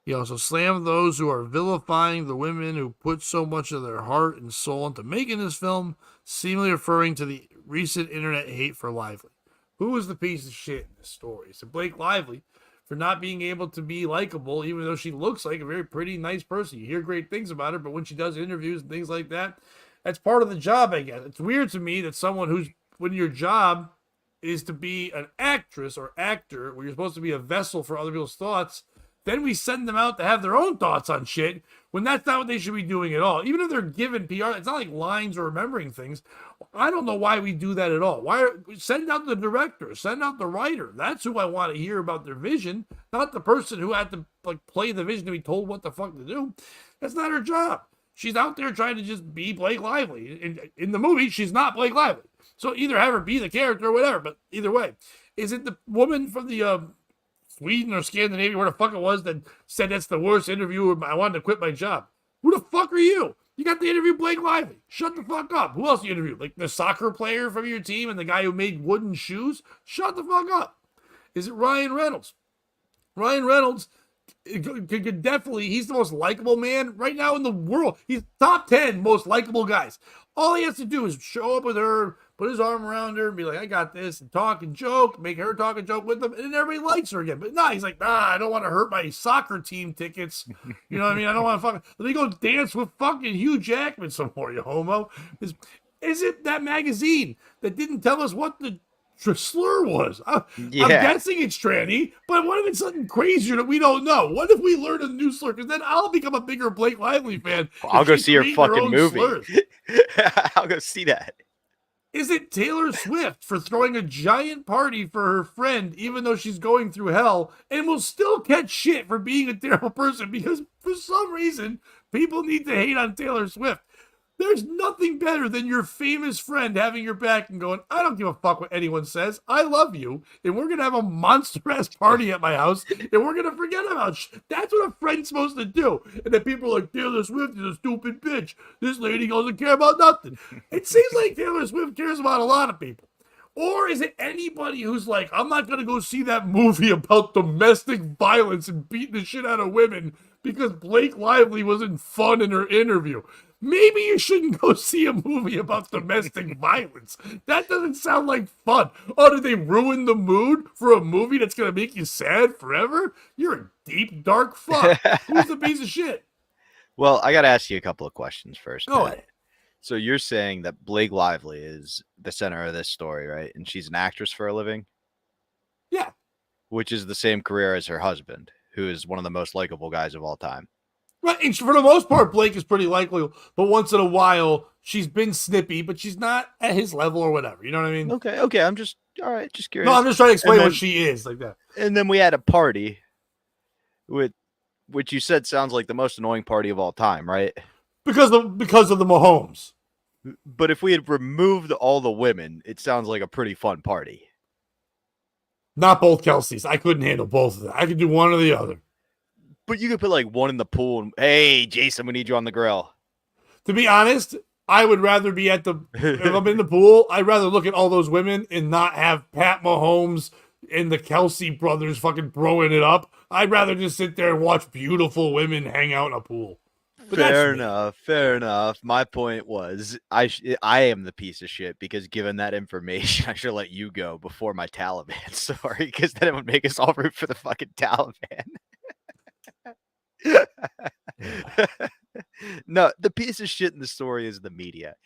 He also slammed those who are vilifying the women who put so much of their heart and soul into making this film, seemingly referring to the recent internet hate for Lively. Who is the piece of shit in this story? Is it Blake Lively for not being able to be likable, even though she looks like a very pretty, nice person? You hear great things about her, but when she does interviews and things like that, that's part of the job, I guess. It's weird to me that someone who's, when your job is to be an actress or actor, where you're supposed to be a vessel for other people's thoughts, then we send them out to have their own thoughts on shit when that's not what they should be doing at all. Even if they're given PR, it's not like lines or remembering things. I don't know why we do that at all. Send out the director, send out the writer. That's who I want to hear about their vision, not the person who had to play the vision to be told what the fuck to do. That's not her job. She's out there trying to just be Blake Lively. In the movie, she's not Blake Lively. So either have her be the character or whatever, but either way. Is it the woman from the Sweden or Scandinavia, where the fuck it was, that said that's the worst interview, I wanted to quit my job? Who the fuck are you? You got to interview Blake Lively. Shut the fuck up. Who else you interviewed? Like the soccer player from your team and the guy who made wooden shoes? Shut the fuck up. Is it Ryan Reynolds? Ryan Reynolds could definitely, he's the most likable man right now in the world. He's top 10 most likable guys. All he has to do is show up with her, put his arm around her and be like, I got this, and talk and joke, make her talk and joke with him, and then everybody likes her again. But nah, he's like, I don't want to hurt my soccer team tickets. You know what I mean? I don't want to let me go dance with fucking Hugh Jackman some more, you homo. Is it that magazine that didn't tell us what the slur was? I'm guessing it's tranny, but what if it's something crazier that we don't know? What if we learn a new slur? Because then I'll become a bigger Blake Lively fan. I'll go see her fucking movie. I'll go see that. Is it Taylor Swift for throwing a giant party for her friend, even though she's going through hell, and will still catch shit for being a terrible person because for some reason people need to hate on Taylor Swift? There's nothing better than your famous friend having your back and going, I don't give a fuck what anyone says. I love you. And we're going to have a monster-ass party at my house. And we're going to forget about That's what a friend's supposed to do. And then people are like, Taylor Swift is a stupid bitch. This lady doesn't care about nothing. It seems like Taylor Swift cares about a lot of people. Or is it anybody who's like, I'm not going to go see that movie about domestic violence and beating the shit out of women because Blake Lively wasn't fun in her interview? Maybe you shouldn't go see a movie about domestic violence. That doesn't sound like fun. Oh, did they ruin the mood for a movie that's going to make you sad forever? You're a deep, dark fuck. Who's the piece of shit? Well, I got to ask you a couple of questions first. Go ahead. So you're saying that Blake Lively is the center of this story, right? And she's an actress for a living? Yeah. which is the same career as her husband, who is one of the most likable guys of all time. Right, and for the most part, Blake is pretty likely, but once in a while, she's been snippy, but she's not at his level or whatever. You know what I mean? Okay. I'm just just curious. No, I'm just trying to explain what she is like that. And then we had a party with, which you said sounds like the most annoying party of all time, right? Because of the Mahomes. But if we had removed all the women, it sounds like a pretty fun party. Not both Kelseys. I couldn't handle both of them. I could do one or the other. But you could put like one in the pool and, hey, Jason, we need you on the grill. To be honest, I would rather be at the, if I'm in the pool, I'd rather look at all those women and not have Pat Mahomes and the Kelsey brothers fucking throwing it up. I'd rather just sit there and watch beautiful women hang out in a pool. But Fair enough. My point was, I am the piece of shit because given that information, I should let you go before my Taliban story, because then it would make us all root for the fucking Taliban. No, the piece of shit in the story is the media.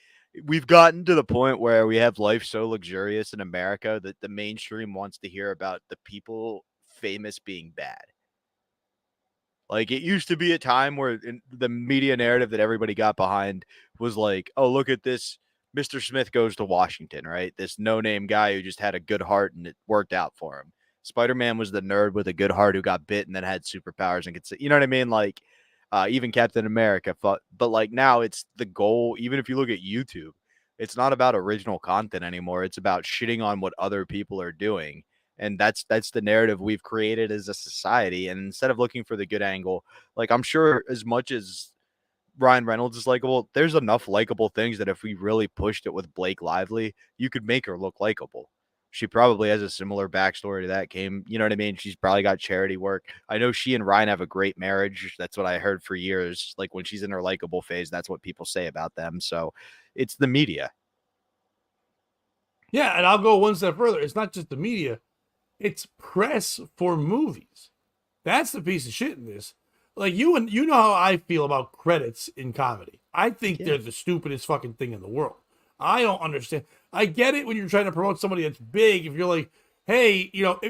We've gotten to the point where we have life so luxurious in America that the mainstream wants to hear about the people famous being bad. Like, it used to be a time where the media narrative that everybody got behind was like, oh, look at this. Mr. Smith goes to Washington, right? This no-name guy who just had a good heart and it worked out for him. Spider-Man was the nerd with a good heart who got bit and then had superpowers and could say, you know what I mean? Like, even Captain America. But like now it's the goal. Even if you look at YouTube, it's not about original content anymore. It's about shitting on what other people are doing. And that's the narrative we've created as a society. And instead of looking for the good angle, like, I'm sure as much as Ryan Reynolds is likable, there's enough likable things that if we really pushed it with Blake Lively, you could make her look likable. She probably has a similar backstory to that game. You know what I mean? She's probably got charity work. I know she and Ryan have a great marriage. That's what I heard for years. Like, when she's in her likable phase, that's what people say about them. So it's the media. Yeah, and I'll go one step further. It's not just the media. It's press for movies. That's the piece of shit in this. Like, you know how I feel about credits in comedy. I think they're the stupidest fucking thing in the world. I don't understand. I get it when you're trying to promote somebody that's big. If you're like, hey, you know,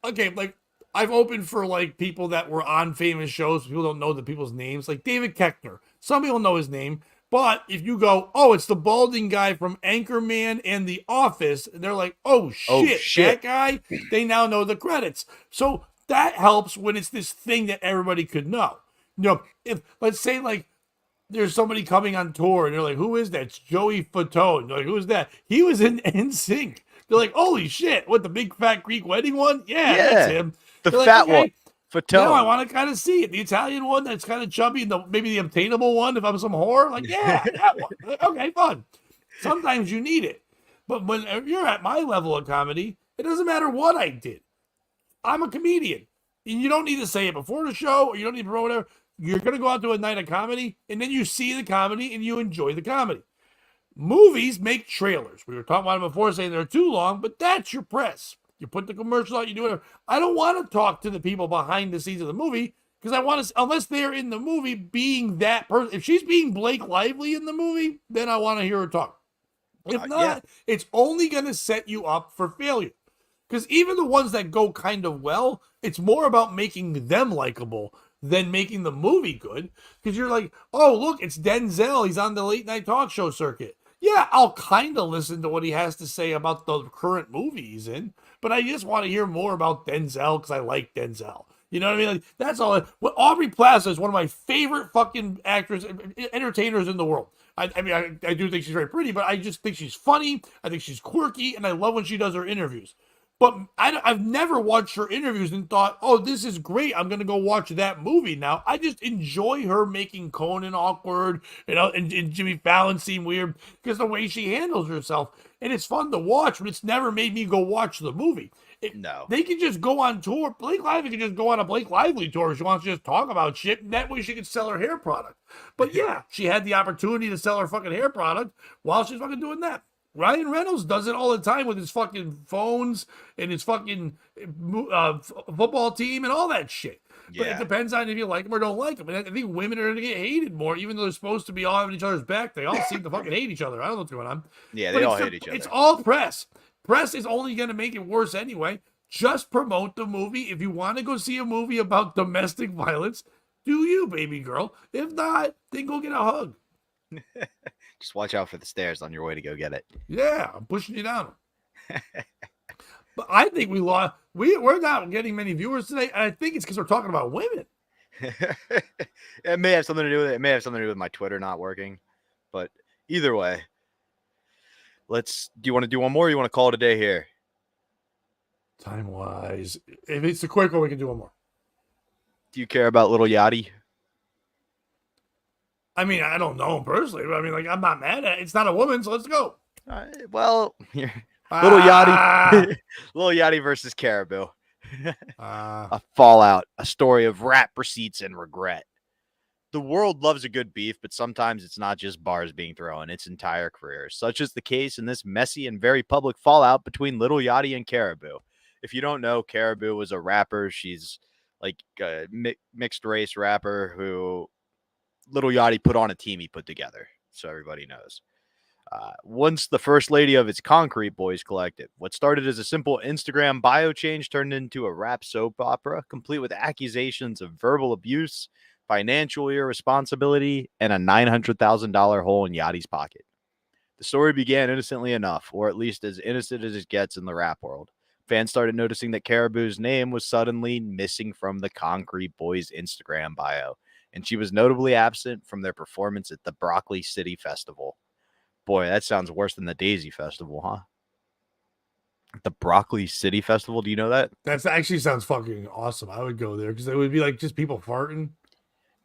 okay, like, I've opened for like people that were on famous shows. People don't know the people's names. Like David Koechner. Some people know his name. But if you go, oh, it's the balding guy from Anchorman and The Office, and they're like, oh shit, that guy, they now know the credits. So that helps when it's this thing that everybody could know. You know, if, let's say, like, there's somebody coming on tour, and they're like, who is that? It's Joey Fatone. They're like, who is that? He was in NSYNC. They're like, holy shit, what, the big fat Greek wedding one? Yeah. That's him. The fat one. Fatone. No, I want to kind of see it. The Italian one that's kind of chubby, and maybe the obtainable one if I'm some whore. Like, yeah, that one. Okay, fun. Sometimes you need it. But when you're at my level of comedy, it doesn't matter what I did. I'm a comedian. And you don't need to say it before the show, or you don't need to promote whatever. You're going to go out to a night of comedy, and then you see the comedy, and you enjoy the comedy. Movies make trailers. We were talking about it before, saying they're too long, but that's your press. You put the commercial out, you do whatever. I don't want to talk to the people behind the scenes of the movie because I want to, unless they're in the movie being that person. If she's being Blake Lively in the movie, then I want to hear her talk. If not, it's only going to set you up for failure. Because even the ones that go kind of well, it's more about making them likable than making the movie good. Because you're like, oh, look, it's Denzel. He's on the late night talk show circuit. Yeah, I'll kind of listen to what he has to say about the current movie he's in, but I just want to hear more about Denzel because I like Denzel. You know what I mean? Like, that's all. Well, Aubrey Plaza is one of my favorite fucking actors, entertainers in the world. I do think she's very pretty, but I just think she's funny. I think she's quirky, and I love when she does her interviews. But I've never watched her interviews and thought, oh, this is great. I'm going to go watch that movie now. I just enjoy her making Conan awkward, you know, and Jimmy Fallon seem weird because the way she handles herself. And it's fun to watch, but it's never made me go watch the movie. No. They can just go on tour. Blake Lively can just go on a Blake Lively tour if she wants to just talk about shit. And that way she can sell her hair product. But yeah, she had the opportunity to sell her fucking hair product while she's fucking doing that. Ryan Reynolds does it all the time with his fucking phones and his fucking football team and all that shit. But it depends on if you like him or don't like him. And I think women are going to get hated more, even though they're supposed to be all having each other's back. They all seem to fucking hate each other. I don't know what's going on. Yeah, they all hate each other. It's all press. Press is only going to make it worse anyway. Just promote the movie. If you want to go see a movie about domestic violence, do you, baby girl? If not, then go get a hug. Just watch out for the stairs on your way to go get it. Yeah, I'm pushing you down. But I think we lost. We're not getting many viewers today. And I think it's because we're talking about women. It may have something to do with it. It may have something to do with my Twitter not working. But either way, do you want to do one more or you want to call it a day here? Time-wise, if it's a quick one, we can do one more. Do you care about Lil Yachty? I mean, I don't know him personally, but I mean, like, I'm not mad at it. It's not a woman, so let's go. Well, Lil Yachty, Lil Yachty versus Karaboo. A fallout, a story of rap receipts and regret. The world loves a good beef, but sometimes it's not just bars being thrown, it's entire careers. Such is the case in this messy and very public fallout between Lil Yachty and Karaboo. If you don't know, Karaboo was a rapper. She's like a mixed race rapper who Lil Yachty put on a team he put together, so everybody knows. Once the first lady of its Concrete Boys collective, what started as a simple Instagram bio change turned into a rap soap opera, complete with accusations of verbal abuse, financial irresponsibility, and a $900,000 hole in Yachty's pocket. The story began innocently enough, or at least as innocent as it gets in the rap world. Fans started noticing that Karaboo's name was suddenly missing from the Concrete Boys' Instagram bio, and she was notably absent from their performance at the Broccoli City Festival. Boy, that sounds worse than the Daisy Festival, huh? The Broccoli City Festival, do you know that? That actually sounds fucking awesome. I would go there because it would be like just people farting.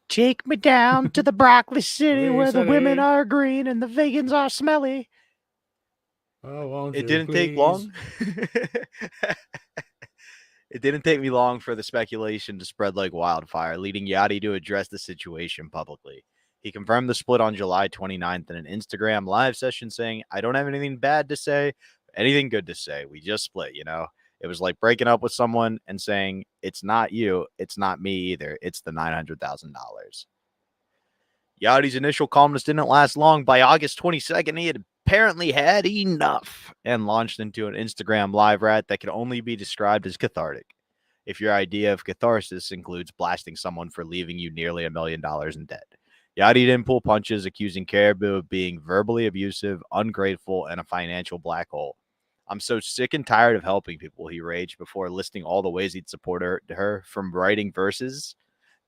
Take me down to the Broccoli City where the women are green and the vegans are smelly. Oh, won't it you, didn't please? take long. It didn't take me long for the speculation to spread like wildfire, leading Yachty to address the situation publicly. He confirmed the split on July 29th in an Instagram live session saying, "I don't have anything bad to say, anything good to say. We just split, you know? It was like breaking up with someone and saying, it's not you, it's not me either. It's the $900,000. Yachty's initial calmness didn't last long. By August 22nd, he had apparently had enough and launched into an Instagram live rant that can only be described as cathartic. If your idea of catharsis includes blasting someone for leaving you nearly $1 million in debt. Yachty didn't pull punches, accusing Karaboo of being verbally abusive, ungrateful, and a financial black hole. "I'm so sick and tired of helping people," he raged before listing all the ways he'd support her from writing verses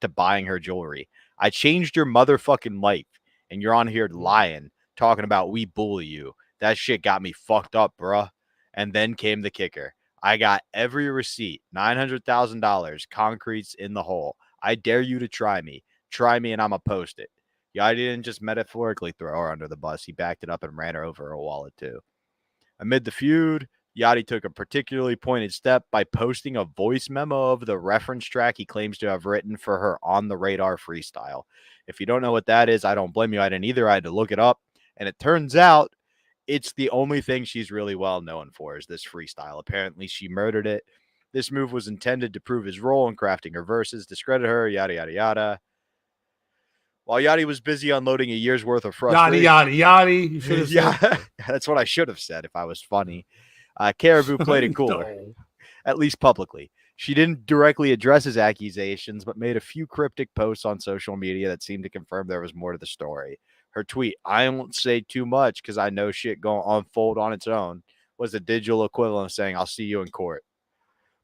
to buying her jewelry. "I changed your motherfucking life, and you're on here lying, talking about we bully you. That shit got me fucked up, bruh." And then came the kicker. "I got every receipt, $900,000, concrete's in the hole. I dare you to try me. Try me and I'ma post it." Yachty didn't just metaphorically throw her under the bus. He backed it up and ran her over her wallet too. Amid the feud, Yachty took a particularly pointed step by posting a voice memo of the reference track he claims to have written for her On the Radar freestyle. If you don't know what that is, I don't blame you. I didn't either. I had to look it up. And it turns out it's the only thing she's really well known for is this freestyle. Apparently, she murdered it. This move was intended to prove his role in crafting her verses, discredit her, yada, yada, yada. While Yachty was busy unloading a year's worth of frustration. Yachty, yachty. You should have said. That's what I should have said if I was funny. Karaboo played it cooler, at least publicly. She didn't directly address his accusations, but made a few cryptic posts on social media that seemed to confirm there was more to the story. Her tweet, "I won't say too much because I know shit going to unfold on its own," was the digital equivalent of saying, "I'll see you in court."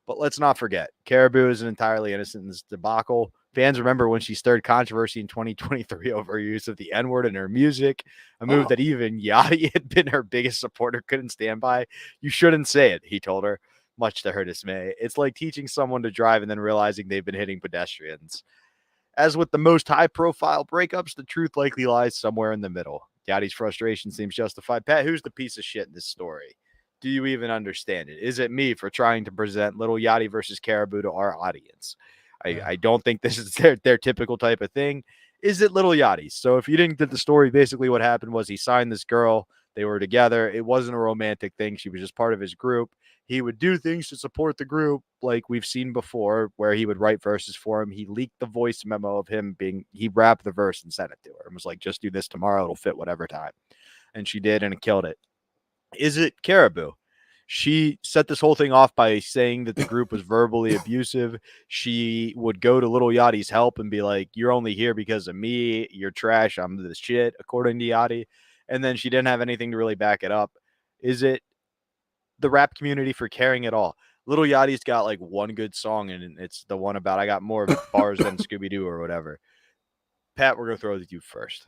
But let's not forget, Karaboo isn't entirely innocent in this debacle. Fans remember when she stirred controversy in 2023 over her use of the N-word in her music, a move that even Yachty had been her biggest supporter couldn't stand by. "You shouldn't say it," he told her, much to her dismay. It's like teaching someone to drive and then realizing they've been hitting pedestrians. As with the most high-profile breakups, the truth likely lies somewhere in the middle. Yachty's frustration seems justified. Pat, who's the piece of shit in this story? Do you even understand it? Is it me for trying to present Lil Yachty versus Karaboo to our audience? I don't think this is their typical type of thing. Is it Lil Yachty? So if you didn't get the story, basically what happened was he signed this girl. They were together. It wasn't a romantic thing. She was just part of his group. He would do things to support the group like we've seen before, where he would write verses for him. He leaked the voice memo of him he rapped the verse and sent it to her and was like, "Just do this tomorrow. It'll fit whatever time." And she did, and it killed it. Is it Karaboo? She set this whole thing off by saying that the group was verbally abusive. She would go to Lil Yachty's help and be like, "You're only here because of me. You're trash. I'm the shit," according to Yachty. And then she didn't have anything to really back it up. Is it the rap community for caring at all? Lil Yachty's got like one good song, and it's the one about I got more bars than Scooby Doo or whatever. Pat, we're gonna throw it to you first.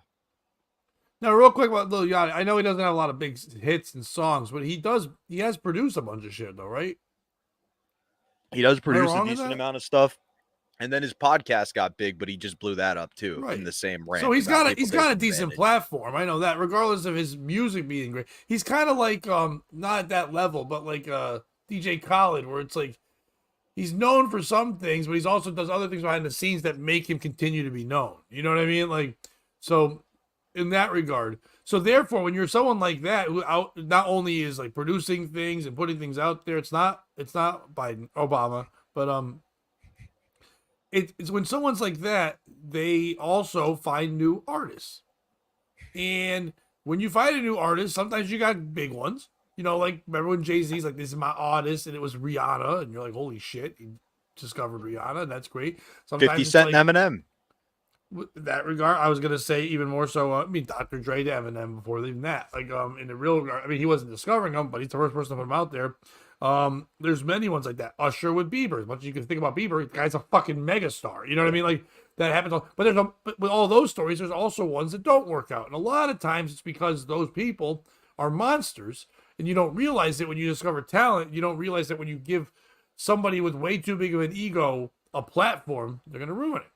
Now, real quick about Lil Yachty. I know he doesn't have a lot of big hits and songs, but he does. He has produced a bunch of shit, though, right? He does produce a wrong in decent that? amount of stuff, and then his podcast got big, but he just blew that up too Right. in the same rant. So he's about got a people taking decent advantage. platform. I know that, regardless of his music being great. He's kind of like not at that level, but like DJ Khaled, where it's like he's known for some things, but he's also does other things behind the scenes that make him continue to be known. You know what I mean? Like, so in that regard. So therefore, when you're someone like that who not only is like producing things and putting things out there, it's not Obama, but it's when someone's like that, they also find new artists. And when you find a new artist, sometimes you got big ones. You know, like remember when Jay-Z's like, "This is my artist," and it was Rihanna, and you're like, "Holy shit, he discovered Rihanna," and that's great. Sometimes 50 it's Cent like, and Eminem. with that regard, I was gonna say even more so. I mean, Dr. Dre to Eminem before even that. Like, in the real regard, I mean, he wasn't discovering them, but he's the first person to put them out there. There's many ones like that. Usher with Bieber. As much as you can think about Bieber, the guy's a fucking megastar. You know what I mean? Like that happens. But with all those stories, there's also ones that don't work out, and a lot of times it's because those people are monsters, and you don't realize it when you discover talent. You don't realize that when you give somebody with way too big of an ego a platform, they're gonna ruin it.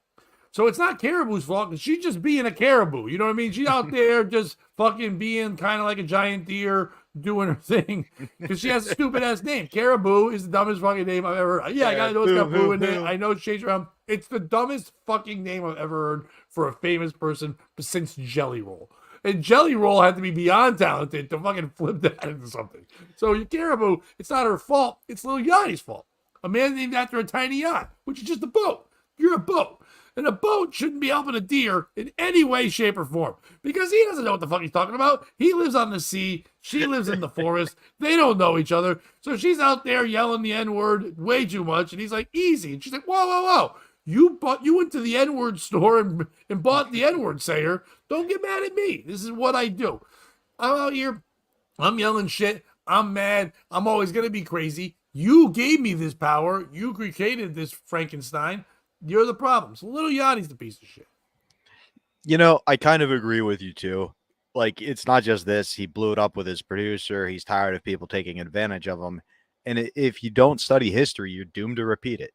So it's not Karaboo's fault because she's just being a caribou. You know what I mean? She's out there just fucking being kind of like a giant deer doing her thing because she has a stupid ass name. Caraboo is the dumbest fucking name I've ever heard. Yeah, I gotta know it's got boo in it. I know it's changed around. It's the dumbest fucking name I've ever heard for a famous person since Jelly Roll. And Jelly Roll had to be beyond talented to fucking flip that into something. So you Caraboo, it's not her fault. It's Lil Yachty's fault. A man named after a tiny yacht, which is just a boat. You're a boat. And a boat shouldn't be helping a deer in any way, shape, or form because he doesn't know what the fuck he's talking about. He lives on the sea. She lives in the forest. They don't know each other. So she's out there yelling the N-word way too much. And he's like, easy. And she's like, whoa, whoa, whoa. You went to the N-word store and bought the N-word sayer. Don't get mad at me. This is what I do. I'm out here. I'm yelling shit. I'm mad. I'm always going to be crazy. You gave me this power. You created this Frankenstein. You're the problem. So Lil Yachty's the piece of shit. You know, I kind of agree with you too. Like, it's not just this. He blew it up with his producer. He's tired of people taking advantage of him. And if you don't study history, you're doomed to repeat it.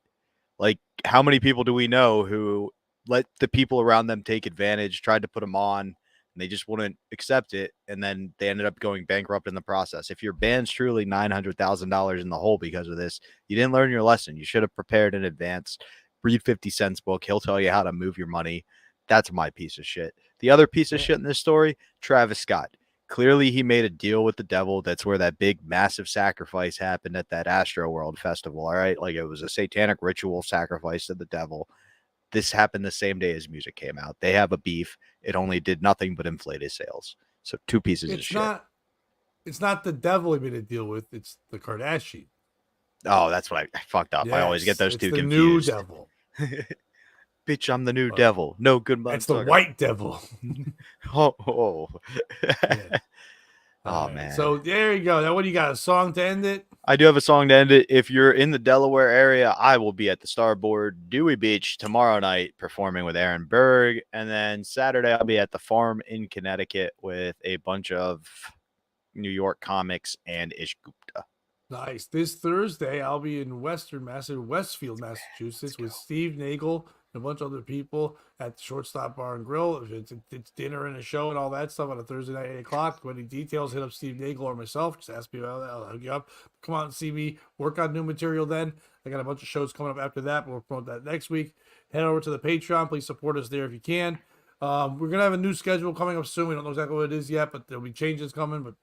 Like, how many people do we know who let the people around them take advantage, tried to put them on, and they just wouldn't accept it, and then they ended up going bankrupt in the process? If your band's truly $900,000 in the hole because of this, you didn't learn your lesson. You should have prepared in advance. Read 50 Cent's book. He'll tell you how to move your money. That's my piece of shit. The other piece of shit in this story, Travis Scott. Clearly, he made a deal with the devil. That's where that big, massive sacrifice happened at that Astro World Festival. All right. Like, it was a satanic ritual sacrifice to the devil. This happened the same day his music came out. They have a beef. It only did nothing but inflate his sales. So, two pieces of shit. It's not the devil he made a deal with. It's the Kardashian. Oh, that's what I fucked up. Yes, I always get those two the confused. New devil. Bitch, I'm the new devil. No good money. It's the white devil. Oh. Yeah. Oh, right. man. So there you go. Now, what do you got? A song to end it? I do have a song to end it. If you're in the Delaware area, I will be at the Starboard Dewey Beach tomorrow night performing with Aaron Berg. And then Saturday, I'll be at the Farm in Connecticut with a bunch of New York comics and Ish Gupta. Nice. This Thursday, I'll be in Westfield, Massachusetts, with Steve Nagel and a bunch of other people at the Shortstop Bar and Grill. It's dinner and a show and all that stuff on a Thursday night, 8 o'clock. Any details, hit up Steve Nagel or myself. Just ask me about that. I'll hook you up. Come out and see me work on new material then. I got a bunch of shows coming up after that, but we'll promote that next week. Head over to the Patreon. Please support us there if you can. We're going to have a new schedule coming up soon. We don't know exactly what it is yet, but there'll be changes coming. But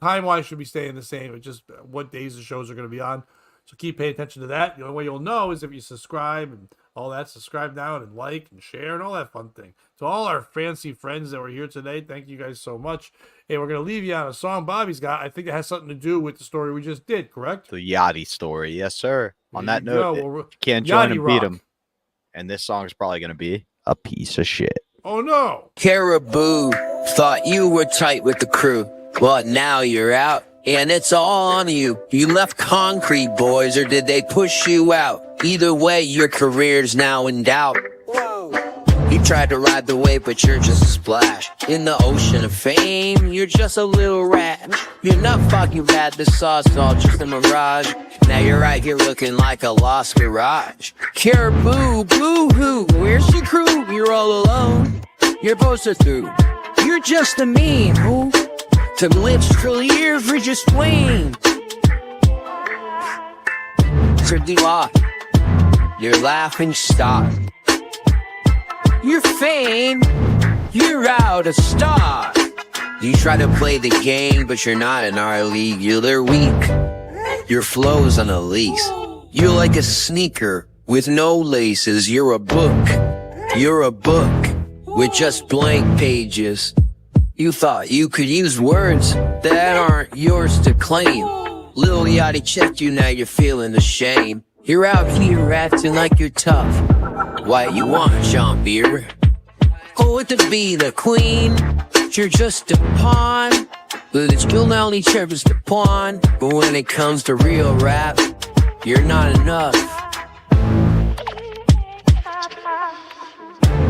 time-wise should be staying the same. It's just what days the shows are going to be on. So keep paying attention to that. The only way you'll know is if you subscribe and all that. Subscribe now and like and share and all that fun thing. To all our fancy friends that were here today, thank you guys so much. Hey, we're going to leave you on a song Bobby's got. I think it has something to do with the story we just did, correct? The Yachty story. Yes, sir. On that note, well, can't join Yachty him, beat him. And this song is probably going to be a piece of shit. Oh, no. Karaboo, thought you were tight with the crew. Well, now you're out, and it's all on you. You left Concrete Boys, or did they push you out? Either way, your career's now in doubt. You tried to ride the wave, but you're just a splash. In the ocean of fame, you're just a little rat. You're not fucking bad, this sauce all just a mirage. Now you're right here looking like a lost garage. Karaboo, boo-hoo, where's your crew? You're all alone, you're posted through. You're just a meme, who? To lips clear for just flame. So do I. Your laughing stock. Your fame, you're out of stock. You try to play the game, but you're not in our league. You're weak. Your flow's on a lease. You're like a sneaker with no laces. You're a book. You're a book with just blank pages. You thought you could use words that aren't yours to claim. Lil Yachty checked you, now you're feeling the shame. You're out here acting like you're tough. Why you want John Beer? Oh, to be the queen, you're just a pawn. But it's still only serves the pawn. But when it comes to real rap, you're not enough.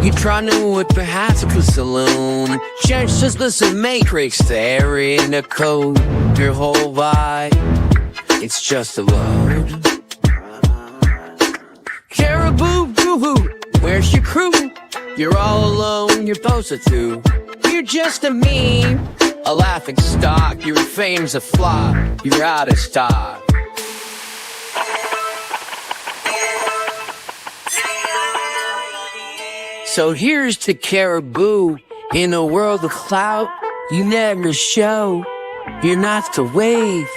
You try to whip perhaps a saloon. Change just listen matrix there in the code. Your whole vibe, it's just a load. Karaboo, boo-hoo, where's your crew? You're all alone, you're posted to. You're just a meme, a laughing stock. Your fame's a flop, you're out of stock. So here's to Karaboo. In a world of clout, you never show. You're not the wave,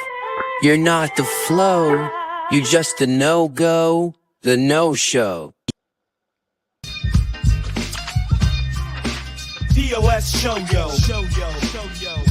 you're not the flow. You're just the no-go, the no-show. POS show yo.